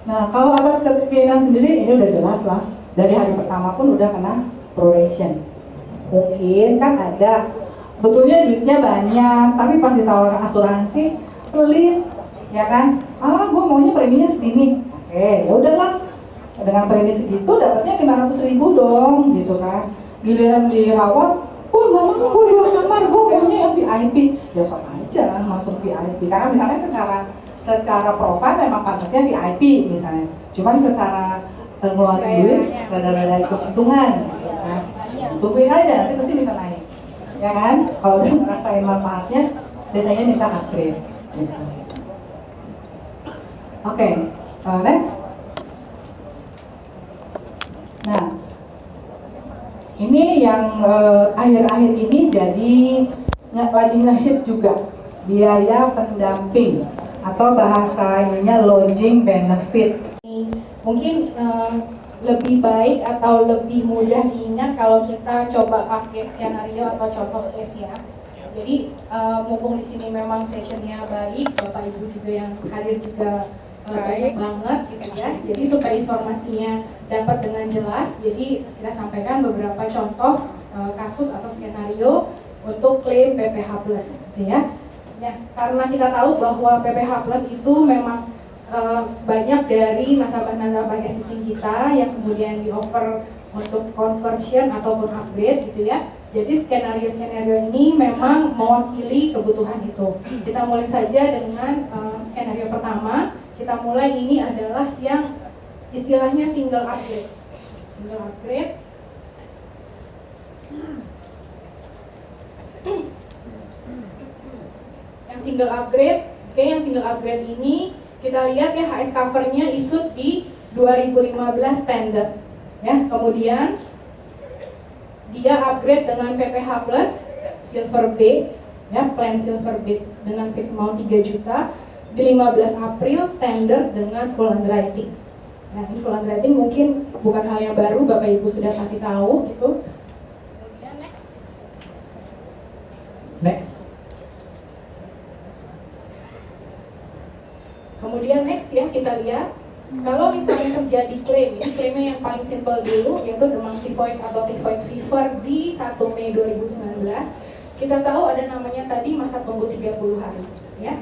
Nah kalau atas keinginan sendiri ini udah jelas lah, dari hari pertama pun udah kena proration. Mungkin kan ada sebetulnya duitnya banyak, tapi pas ditawar asuransi pelit, ya kan? Gue maunya preminya segini. Oke, ya udahlah. Dengan premi segitu dapatnya 500.000 dong, gitu kan? Giliran dirawat, nggak mau, gue 2 kamar, gue maunya yang VIP. Ya sok aja masuk VIP, karena misalnya secara profil memang pantasnya VIP misalnya. Cuman secara ngeluarin duit rada-rada hitung-hitungan, gitu kan? Tungguin aja, nanti pasti minta naik. Ya kan, kalau udah ngerasain manfaatnya biasanya minta upgrade gitu. Oke, next. Nah ini yang akhir-akhir ini jadi lagi ngehit juga, biaya pendamping atau bahasa ininya lodging benefit. Mungkin lebih baik atau lebih mudah diingat kalau kita coba pakai skenario atau contoh case ya. Jadi mumpung di sini memang sessionnya baik, Bapak Ibu juga yang hadir juga banyak banget gitu ya. Jadi supaya informasinya dapat dengan jelas, jadi kita sampaikan beberapa contoh kasus atau skenario untuk klaim PPh Plus gitu ya. Ya, karena kita tahu bahwa PPh Plus itu memang banyak dari nasabah-nasabah existing kita yang kemudian di offer untuk conversion ataupun upgrade gitu ya. Jadi skenario-skenario ini memang mewakili kebutuhan itu. Kita mulai saja dengan skenario pertama. Kita mulai, ini adalah yang istilahnya single upgrade. Single upgrade. Yang single upgrade, oke, yang single upgrade ini kita lihat ya, HS covernya issued di 2015 standard ya. Kemudian dia upgrade dengan PPh Plus Silver B ya, plan Silver B dengan fixed amount 3 juta di 15 April standard dengan full underwriting. Nah, ini full underwriting mungkin bukan hal yang baru, Bapak Ibu sudah kasih tahu gitu. Kemudian next. Kemudian next ya, kita lihat kalau misalnya terjadi klaim, ini klaimnya yang paling simple dulu, yaitu demam tifoid atau typhoid fever di 1 Mei 2019. Kita tahu ada namanya tadi masa tunggu 30 hari ya.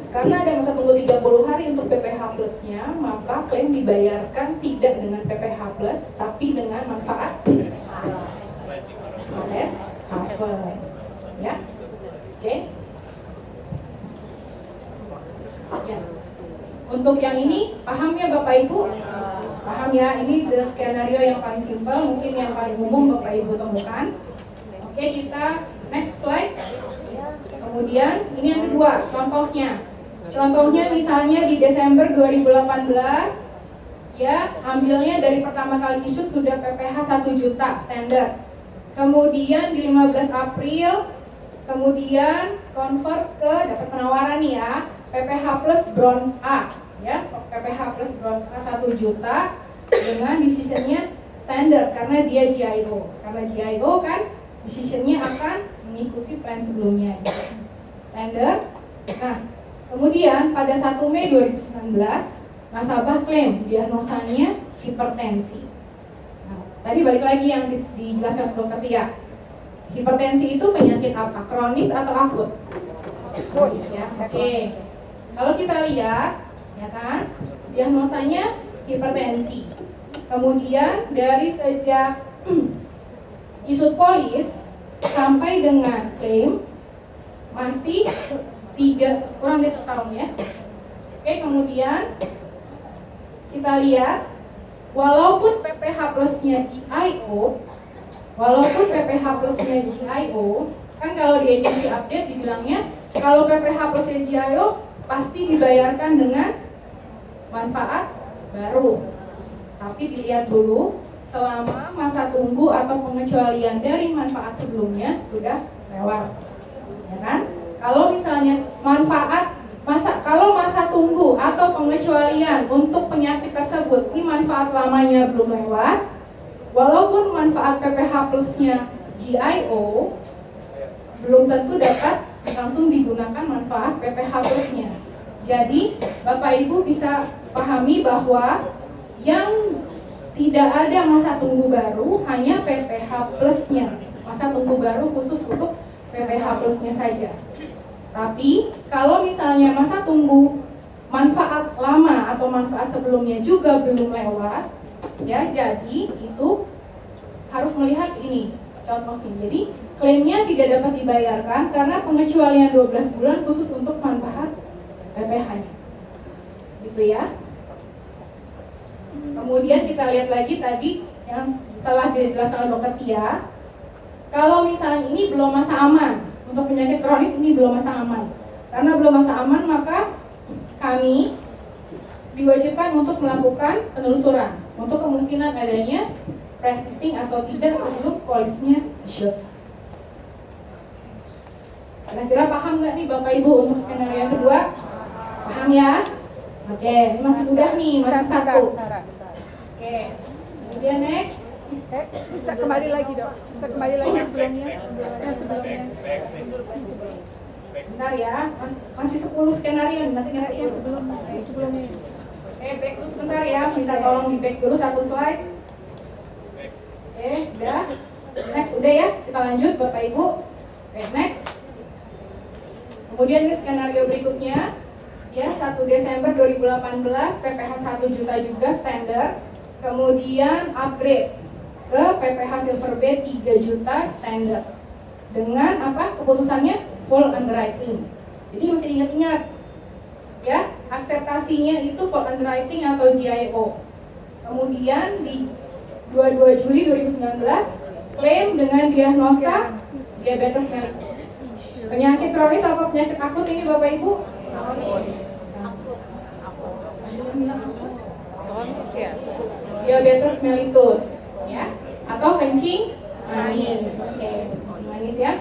Karena ada masa tunggu 30 hari untuk PPh Plus-nya, maka klaim dibayarkan tidak dengan PPh Plus, tapi dengan manfaat HS cover ya. Oke. Ya. Untuk yang ini, paham ya Bapak Ibu? Paham ya, ini the skenario yang paling simpel, mungkin yang paling umum Bapak Ibu temukan. Oke, kita next slide. Kemudian, ini yang kedua, contohnya. Contohnya misalnya di Desember 2018, ya, ambilnya dari pertama kali issue sudah PPh 1 juta standar. Kemudian di 15 April, kemudian convert ke dapat penawaran nih ya, PPh Plus Bronze A ya, PPh Plus Bronze A 1 juta dengan decisionnya standar karena dia GIO. Karena GIO kan decisionnya akan mengikuti plan sebelumnya gitu. Standar. Nah, kemudian pada 1 Mei 2019 nasabah klaim diagnosanya hipertensi. Nah, tadi balik lagi yang dijelaskan Dokter Tia. Hipertensi itu penyakit apa? Kronis atau akut? Kronis ya. Oke. Kalau kita lihat, ya kan, diagnosanya hipertensi. Kemudian dari sejak issued polis sampai dengan klaim masih kurang dari 1 tahun ya. Oke, kemudian kita lihat walaupun PPh Plus-nya GIO, kan kalau di agency update dibilangnya kalau PPh Plus-nya GIO pasti dibayarkan dengan manfaat baru. Tapi dilihat dulu selama masa tunggu atau pengecualian dari manfaat sebelumnya sudah lewat. Ya kan? Kalau misalnya manfaat Kalau masa tunggu atau pengecualian untuk penyakit tersebut ini manfaat lamanya belum lewat, walaupun manfaat PPH plusnya GIO, belum tentu dapat langsung digunakan manfaat PPH plusnya. Jadi Bapak Ibu bisa pahami bahwa yang tidak ada masa tunggu baru hanya PPH plusnya. Masa tunggu baru khusus untuk PPH plusnya saja. Tapi kalau misalnya masa tunggu manfaat lama atau manfaat sebelumnya juga belum lewat, ya, jadi itu harus melihat ini contohnya. Jadi klaimnya tidak dapat dibayarkan karena pengecualian 12 bulan khusus untuk manfaat PPH-nya. Gitu ya. Kemudian kita lihat lagi tadi yang setelah dijelaskan oleh Dokter Tia, kalau misalnya ini belum masa aman, untuk penyakit kronis ini belum masa aman. Karena belum masa aman, maka kami diwajibkan untuk melakukan penelusuran untuk kemungkinan adanya persisting atau tidak sebelum polisnya di-shoot. Kira-kira paham nggak nih Bapak Ibu untuk skenario yang kedua? Paham ya? Oke, ini masih mudah nih, masih satu. Oke, kemudian next. Bisa kembali lagi dok, bisa kembali lagi sebelumnya. Bentar ya, masih 10 skenario, nanti nggak Iya sebelumnya. back dulu sebentar ya, minta tolong di back dulu satu slide. Oke, udah. Next, udah ya, kita lanjut Bapak Ibu. Oke, next. Kemudian ini skenario berikutnya, ya 1 Desember 2018 PPH 1 juta juga standar. Kemudian upgrade ke PPH Silver B 3 juta standar. Dengan apa? Keputusannya full underwriting. Jadi mesti ingat-ingat ya, akseptasinya itu full underwriting atau GIO. Kemudian di 22 Juli 2019 klaim dengan diagnosa diabetes mellitus. Penyakit kronis apa penyakit akut ini Bapak Ibu? Diabetes mellitus ya, atau kencing manis. Oke, kencing manis ya.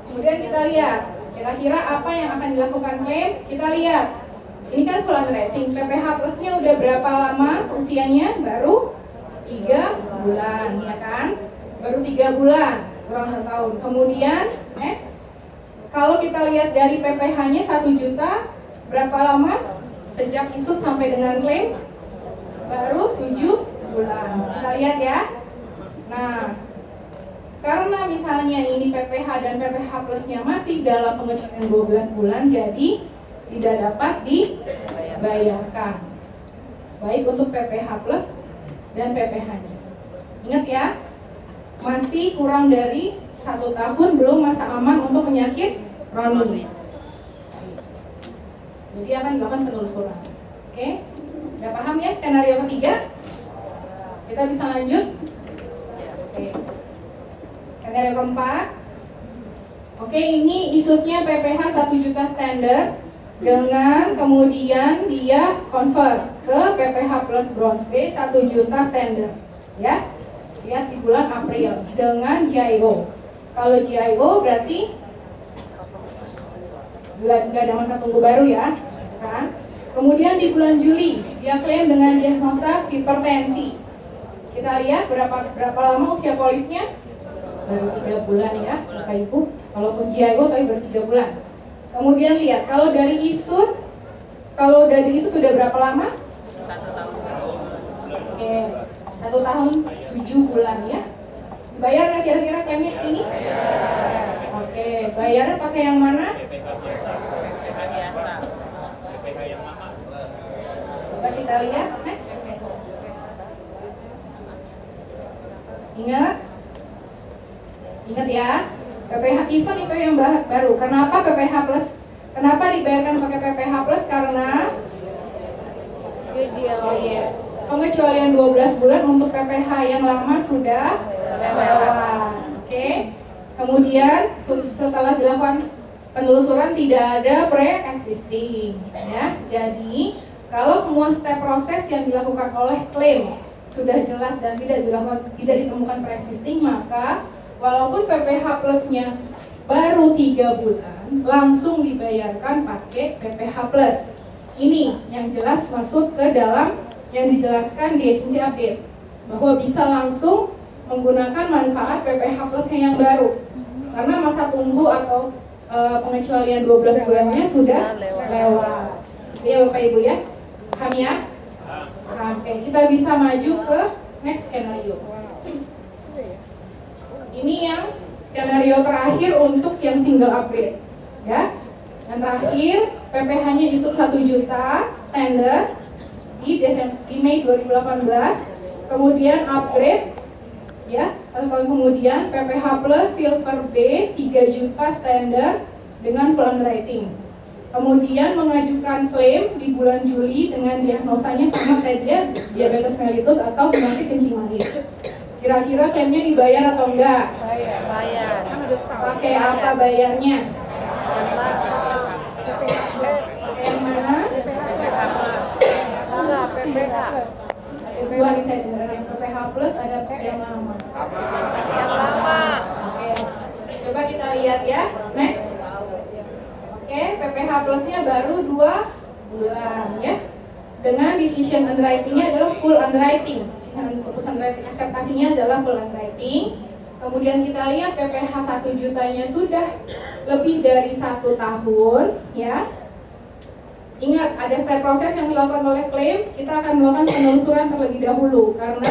Kemudian kita lihat kira-kira apa yang akan dilakukan klaim. Kita lihat ini kan full underwriting, PPH plusnya udah berapa lama usianya? Baru 3 bulan ya kan, baru 3 bulan, kurang 1 tahun. Kemudian next, kalau kita lihat dari PPH-nya 1 juta, berapa lama sejak isut sampai dengan klaim? Baru 7 bulan. Kita lihat ya. Nah, karena misalnya ini PPH dan PPH plusnya masih dalam pengecualian 12 bulan, jadi tidak dapat dibayarkan. Baik untuk PPH plus dan PPH-nya. Ingat ya, masih kurang dari 1 tahun belum masa aman untuk penyakit kronis. Jadi akan dilakukan penelusuran. Oke, udah paham ya skenario ketiga? Kita bisa lanjut. Oke. Skenario keempat. Oke, ini isutnya PPH 1 juta standar dengan kemudian dia convert ke PPH plus bronze B 1 juta standar ya. Lihat di bulan April dengan GIO. Kalau GIO berarti nggak ada masa tunggu baru ya kan. Kemudian di bulan Juli dia klaim dengan diagnosa hipertensi. Kita lihat berapa lama usia polisnya? Baru 3 bulan ya Bapak Ibu. Walaupun GIO tapi baru 3 bulan. Kemudian lihat kalau dari isut udah berapa lama? 1 tahun. Oke, 1 tahun 7 bulan ya. Bayar nggak kira-kira klaimnya ini? Oke, bayarnya pakai yang mana? PPH biasa. Coba kita lihat next. Ingat ya, PPH event itu yang baru. Kenapa PPH plus? Kenapa dibayarkan pakai PPH plus? Karena pengecualian 12 bulan untuk PPH yang lama sudah lewat. Oke. Kemudian setelah dilakukan penelusuran tidak ada pre-existing ya. Jadi kalau semua step proses yang dilakukan oleh klaim sudah jelas dan tidak ditemukan pre-existing, maka walaupun PPH plusnya baru 3 bulan bulan langsung dibayarkan pakai PPh plus. Ini yang jelas masuk ke dalam yang dijelaskan di agency update bahwa bisa langsung menggunakan manfaat PPh plusnya yang baru karena masa tunggu atau pengecualian 12 bulannya sudah lewat. Ya Bapak Ibu ya, paham ya? Oke, kita bisa maju ke next skenario. Ini yang skenario terakhir untuk yang single upgrade ya. Yang terakhir PPh-nya isuk 1 juta standar di Mei 2018. Kemudian upgrade ya, 1 tahun kemudian PPh plus Silver B 3 juta standar dengan full underwriting. Kemudian mengajukan klaim di bulan Juli dengan diagnosanya sama kayak dia diabetes mellitus atau penyakit kencing manis. Kira-kira klaimnya dibayar atau enggak? Bayar. Pakai apa bayarnya? Yang mana? Enggak, PPh. Ada dua nih saya dengar, yang PPh plus ada yang lama. Yang lama. Oke, coba kita lihat ya. Next. Oke, PPh plusnya baru 2 bulan ya. Dengan decision underwriting-nya adalah full underwriting. Keputusan underwriting akseptasinya adalah full underwriting. Kemudian kita lihat PPh 1 jutanya sudah lebih dari 1 tahun ya. Ingat, ada step proses yang dilakukan oleh klaim. Kita akan melakukan penelusuran terlebih dahulu karena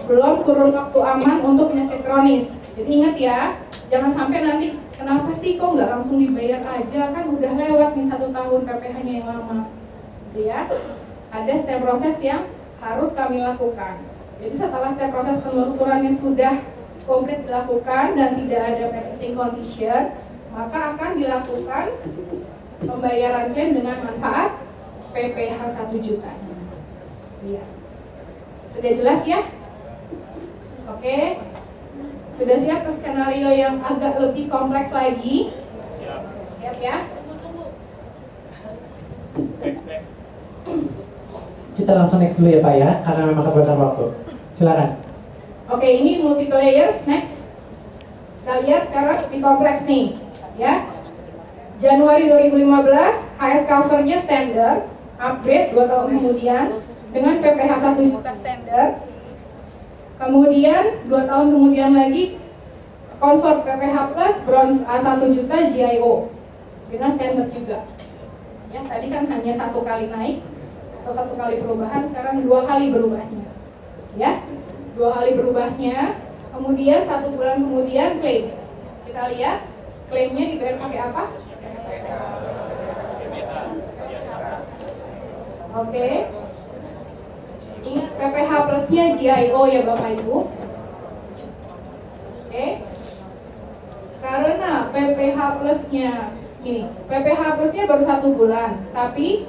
belum kurun waktu aman untuk penyakit kronis. Jadi ingat ya, jangan sampai nanti kenapa sih kok nggak langsung dibayar aja, kan udah lewat nih 1 tahun PPh-nya yang lama. Gitu ya. Ada step proses yang harus kami lakukan. Jadi setelah step proses penelusurannya sudah komplit dilakukan dan tidak ada existing condition, maka akan dilakukan pembayaran klaim dengan manfaat PPh 1 juta. Ya. Sudah jelas ya? Oke. Sudah siap ke skenario yang agak lebih kompleks lagi? Siap ya? Kita langsung next dulu ya Pak ya, karena memang keterbatasan waktu. Silakan. Oke, ini multiple layers. Next. Kita lihat sekarang lebih kompleks nih, ya. Januari 2015, HS covernya standar, upgrade 2 tahun kemudian dengan PPh 1 juta standar. Kemudian 2 tahun kemudian lagi convert PPh plus bronze A1 juta GIO dengan standar juga. Ya, tadi kan hanya 1 kali naik atau 1 kali perubahan, sekarang 2 kali berubahnya. Ya, 2 kali berubahnya. Kemudian 1 bulan kemudian klaim. Kita lihat klaimnya dibayar pakai apa? Oke. Ingat PPh plusnya GIO ya Bapak Ibu. Oke. Karena PPh plusnya gini, PPh plusnya baru 1 bulan, tapi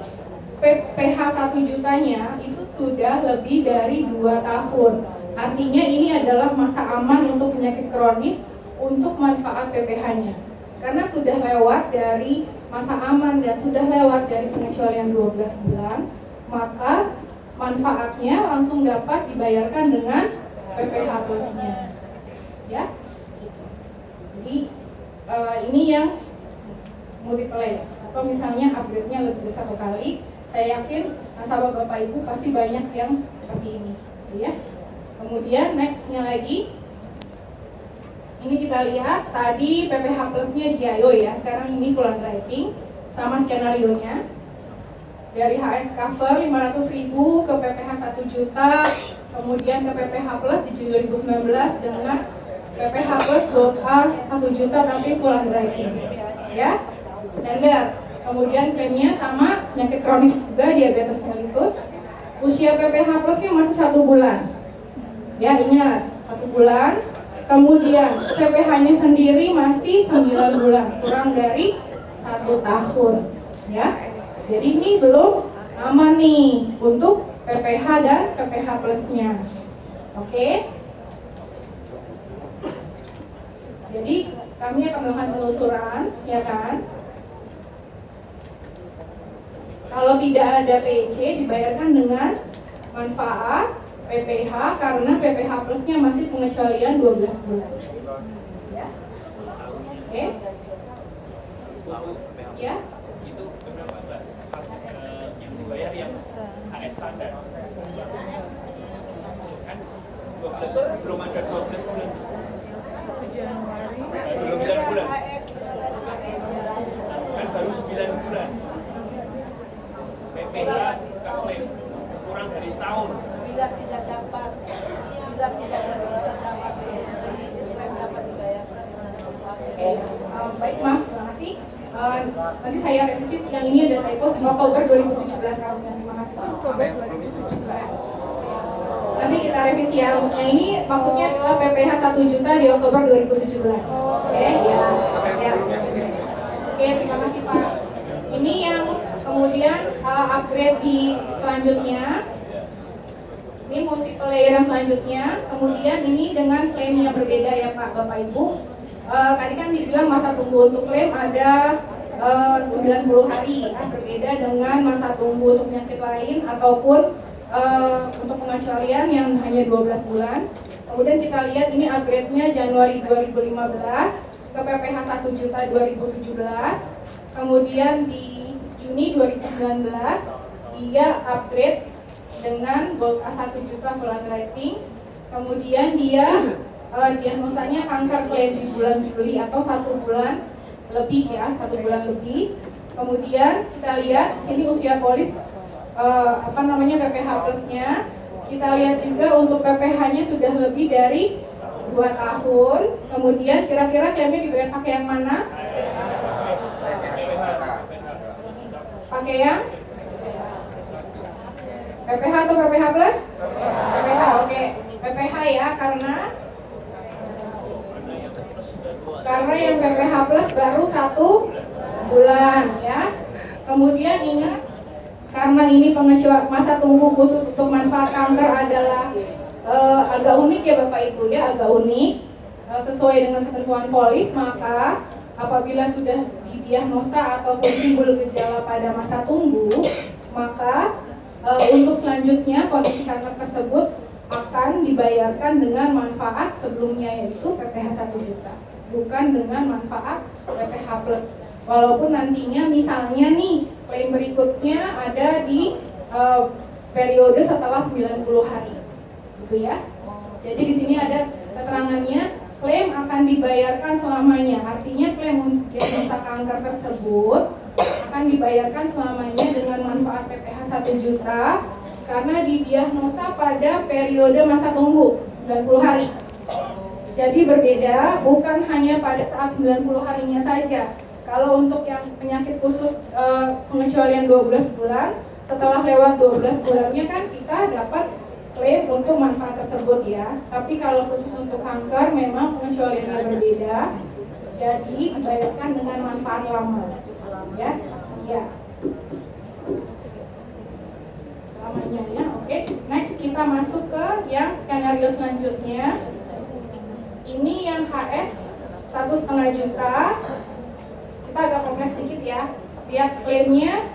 PPh 1 jutanya itu sudah lebih dari 2 tahun. Artinya ini adalah masa aman untuk penyakit kronis untuk manfaat PPh-nya. Karena sudah lewat dari masa aman dan sudah lewat dari pengecualian 12 bulan, maka manfaatnya langsung dapat dibayarkan dengan PPh plusnya. Ya. Jadi ini yang multiple layers, atau misalnya upgrade-nya lebih dari 1 kali. Saya yakin nasabah Bapak Ibu pasti banyak yang seperti ini, ya. Kemudian next-nya lagi, ini kita lihat tadi PPh plusnya GIO ya, sekarang ini full underwriting sama skenario-nya. Dari HS cover 500.000 ke PPh 1 juta, kemudian ke PPh plus di Juli 2019 dengan PPh plus gold A 1 juta tapi full underwriting. Ya, standar. Kemudian klaimnya sama, penyakit kronis juga, diabetes mellitus. Usia PPh plusnya masih 1 bulan. Ya, ingat, 1 bulan. Kemudian PPh-nya sendiri masih 9 bulan, kurang dari 1 tahun. Ya, jadi ini belum aman nih untuk PPh dan PPh plusnya. Oke. Jadi kami akan melakukan penelusuran, ya kan? Kalau tidak ada PIC dibayarkan dengan manfaat PPh karena PPh plusnya masih pengecualian 12 bulan. Ya. Oke. Ya. Itu berapa Mbak? Yang dibayar yang HS standar. Kan 12, belum ada 12 bulan. Baru 9 bulan. Kan baru 9 bulan. PPH klaim kurang dari setahun. Bila tidak dapat klaim dapat dibayarkan. Oke, baik maaf, terima kasih. Nanti saya revisi yang ini ada typo Oktober 2017 harusnya. Terima kasih. Nanti kita revisi ya. Yang ini maksudnya adalah PPh 1 juta di Oktober 2017. Oke, ya. Oke, terima kasih Pak. Ini yang kemudian upgrade di selanjutnya. Ini multiple layer yang selanjutnya. Kemudian ini dengan klaim yang berbeda ya Pak, Bapak Ibu. Tadi kan dibilang masa tunggu untuk klaim ada 90 hari, berbeda dengan masa tunggu untuk penyakit lain ataupun untuk pengecualian yang hanya 12 bulan. Kemudian kita lihat ini upgrade-nya Januari 2015 ke PPh 1 juta 2017. Kemudian di Juni 2019 dia upgrade dengan Gold A 1 juta full underwriting. Kemudian dia diagnosanya kanker klaim di bulan Juli atau 1 bulan lebih ya, 1 bulan lebih. Kemudian kita lihat sini usia polis PPh plusnya. Kita lihat juga untuk PPh-nya sudah lebih dari 2 tahun. Kemudian kira-kira klaimnya dibayar pakai yang mana? Pakai yang PPh atau PPh plus? PPh, oke. PPh ya, karena yang PPh plus baru 1 bulan ya. Kemudian ingat, karena ini masa tunggu khusus untuk manfaat kanker adalah agak unik ya Bapak Ibu ya, agak unik sesuai dengan ketentuan polis, maka apabila sudah didiagnosa ataupun timbul gejala pada masa tunggu, maka untuk selanjutnya kondisi kanker tersebut akan dibayarkan dengan manfaat sebelumnya yaitu PPh 1 juta, bukan dengan manfaat PPh plus. Walaupun nantinya misalnya nih klaim berikutnya ada di periode setelah 90 hari, gitu ya. Jadi di sini ada keterangannya, klaim akan dibayarkan selamanya. Artinya klaim untuk diagnosa kanker tersebut akan dibayarkan selamanya dengan manfaat PPh 1 juta karena didiagnosa pada periode masa tunggu 90 hari. Jadi berbeda, bukan hanya pada saat 90 harinya saja. Kalau untuk yang penyakit khusus pengecualian 12 bulan, setelah lewat 12 bulannya kan kita dapat klaim untuk manfaat tersebut ya. Tapi kalau khusus untuk kanker memang pengecualiannya berbeda. Jadi dibayarkan dengan manfaat lama. Ya. Ya. Selamanya ya. Oke. Next kita masuk ke yang skenario selanjutnya. Ini yang HS 1,5 juta. Kita agak kompleks sedikit ya. Lihat klaimnya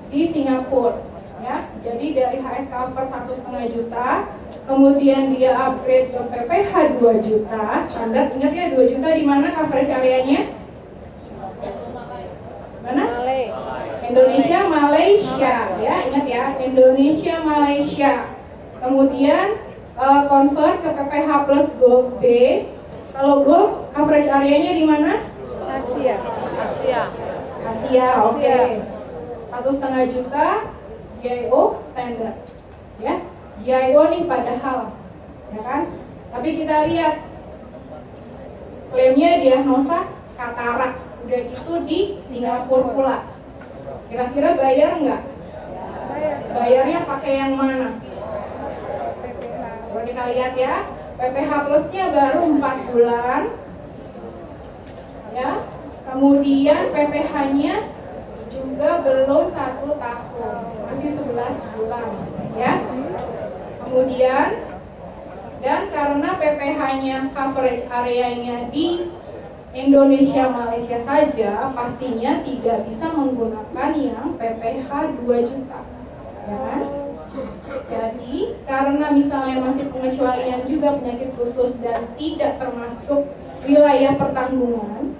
di Singapura ya. Jadi dari HS cover 1,5 juta, kemudian dia upgrade ke PPh 2 juta. Standar, ingat ya 2 juta di mana coverage areanya? Mana? Indonesia, Malaysia ya. Ingat ya, Indonesia, Malaysia. Kemudian convert ke PPh plus Gold B. Kalau Gold coverage areanya di mana? Asia, oke. 1,5 juta GIO standar, ya. GIO nih padahal, ya kan? Tapi kita lihat klaimnya diagnosa katarak, udah itu di Singapura pula. Kira-kira bayar nggak? Bayarnya pakai yang mana? Coba kita lihat ya. PPh plusnya baru 4 bulan, ya. Kemudian PPh-nya juga belum 1 tahun, masih 11 bulan, ya. Kemudian dan karena PPh-nya coverage areanya di Indonesia Malaysia saja, pastinya tidak bisa menggunakan yang PPh 2 juta, ya kan? Jadi karena misalnya masih pengecualian juga penyakit khusus dan tidak termasuk wilayah pertanggungan,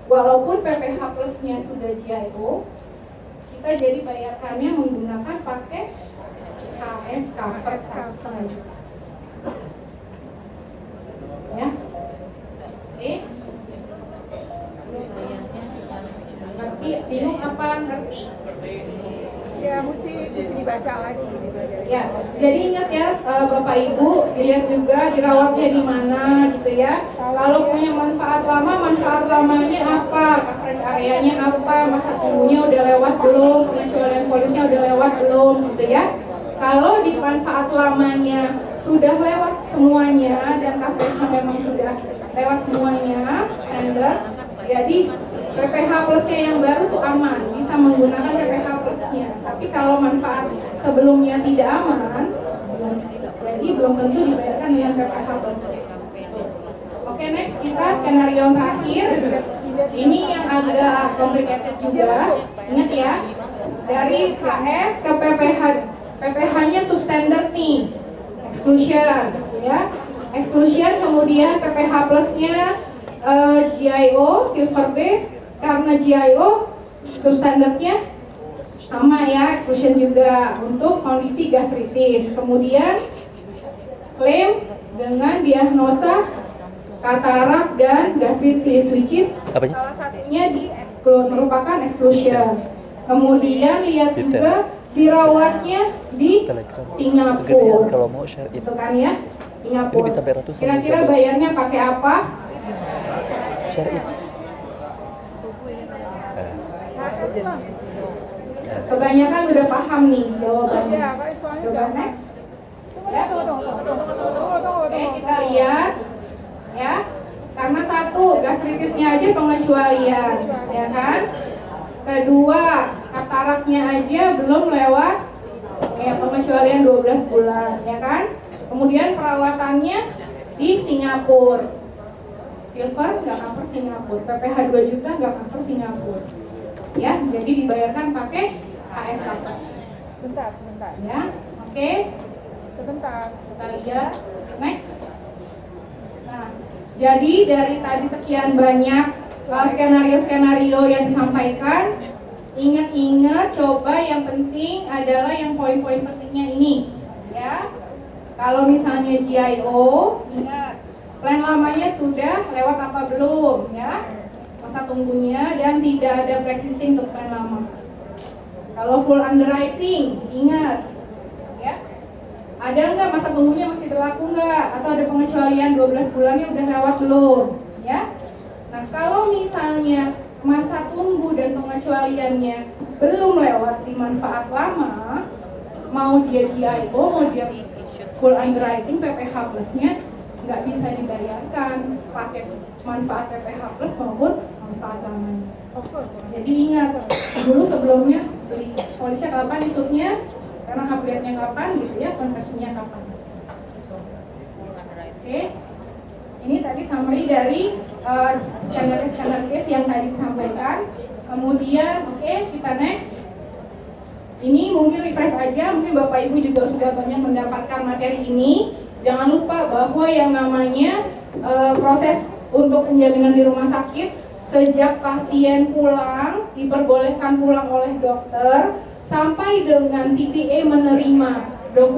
walaupun PPH plusnya sudah GIO, kita jadi bayarkannya menggunakan pakai KS cover 1,5 juta. Ya, oke. Ngerti? Bingung apa ngerti? Ya mesti dibaca lagi. Ya, jadi ingat ya Bapak Ibu, dilihat juga dirawatnya di mana gitu ya. Kalau punya manfaat lamanya apa? Coverage areanya apa? Masa tunggunya udah lewat belum? Pengecualian polisnya udah lewat belum gitu ya. Kalau di manfaat lamanya sudah lewat semuanya dan coverage memang sudah lewat semuanya standar, jadi PPH plusnya yang baru tuh aman, bisa menggunakan PPH plusnya. Tapi kalau manfaat sebelumnya tidak aman, jadi belum tentu dibayarkan dengan PPH plus. Oke, next kita skenario yang terakhir. Ini yang agak complicated juga. Ingat ya, dari KS ke PPH, PPH-nya substandard nih, exclusion, ya. Exclusion kemudian PPH plusnya GIO, silver B. Karena GIO substandardnya sama ya, exclusion juga untuk kondisi gastritis. Kemudian klaim dengan diagnosa katarak dan gastritis, which is salah satunya di exclude, merupakan exclusion. Kemudian lihat juga dirawatnya di Singapura. Kalau mau share Itu kan ya, Singapura. Ini bisa sampai ratusan. Kira-kira bayarnya pakai apa? Share it. Kebanyakan udah paham nih jawabannya. Ya, Pak, soalnya Coba udah. next. Ya. Tunggu. Oke, kita lihat ya. Karena satu, gastritisnya aja pengecualian, ya kan? Kedua, kataraknya aja belum lewat ya pengecualian 12 bulan, ya kan? Kemudian perawatannya di Singapura. Silver nggak cover Singapura, PPH 2 juta nggak cover Singapura. Ya, jadi dibayarkan pakai KS cover. Sebentar. Ya, oke. Sebentar. Kita lihat next. Nah, jadi dari tadi sekian banyak skenario-skenario yang disampaikan, ingat-ingat, coba yang penting adalah yang poin-poin pentingnya ini, ya. Kalau misalnya GIO, ingat plan lamanya sudah lewat apa belum, ya, masa tunggunya, dan tidak ada pre-existing untuk plan lama. Kalau full underwriting, ingat, ya, ada nggak masa tunggunya masih berlaku nggak, atau ada pengecualian 12 bulannya udah lewat belum, ya. Nah, kalau misalnya masa tunggu dan pengecualiannya belum lewat di manfaat lama, mau dia GIO, mau dia full underwriting, PPH plusnya nggak bisa dibayarkan pakai manfaat PPH plus maupun manfaat lamanya. Jadi ingat, dulu sebelumnya beli polisnya kapan, isutnya, sekarang upgrade-nya kapan gitu ya, konversinya kapan. Oke. Ini tadi summary dari skenario case yang tadi disampaikan. Kemudian, oke, kita next. Ini mungkin refresh aja, mungkin Bapak Ibu juga sudah banyak mendapatkan materi ini. Jangan lupa bahwa yang namanya proses untuk penjaminan di rumah sakit, sejak pasien pulang, diperbolehkan pulang oleh dokter, sampai dengan TPA menerima dokumen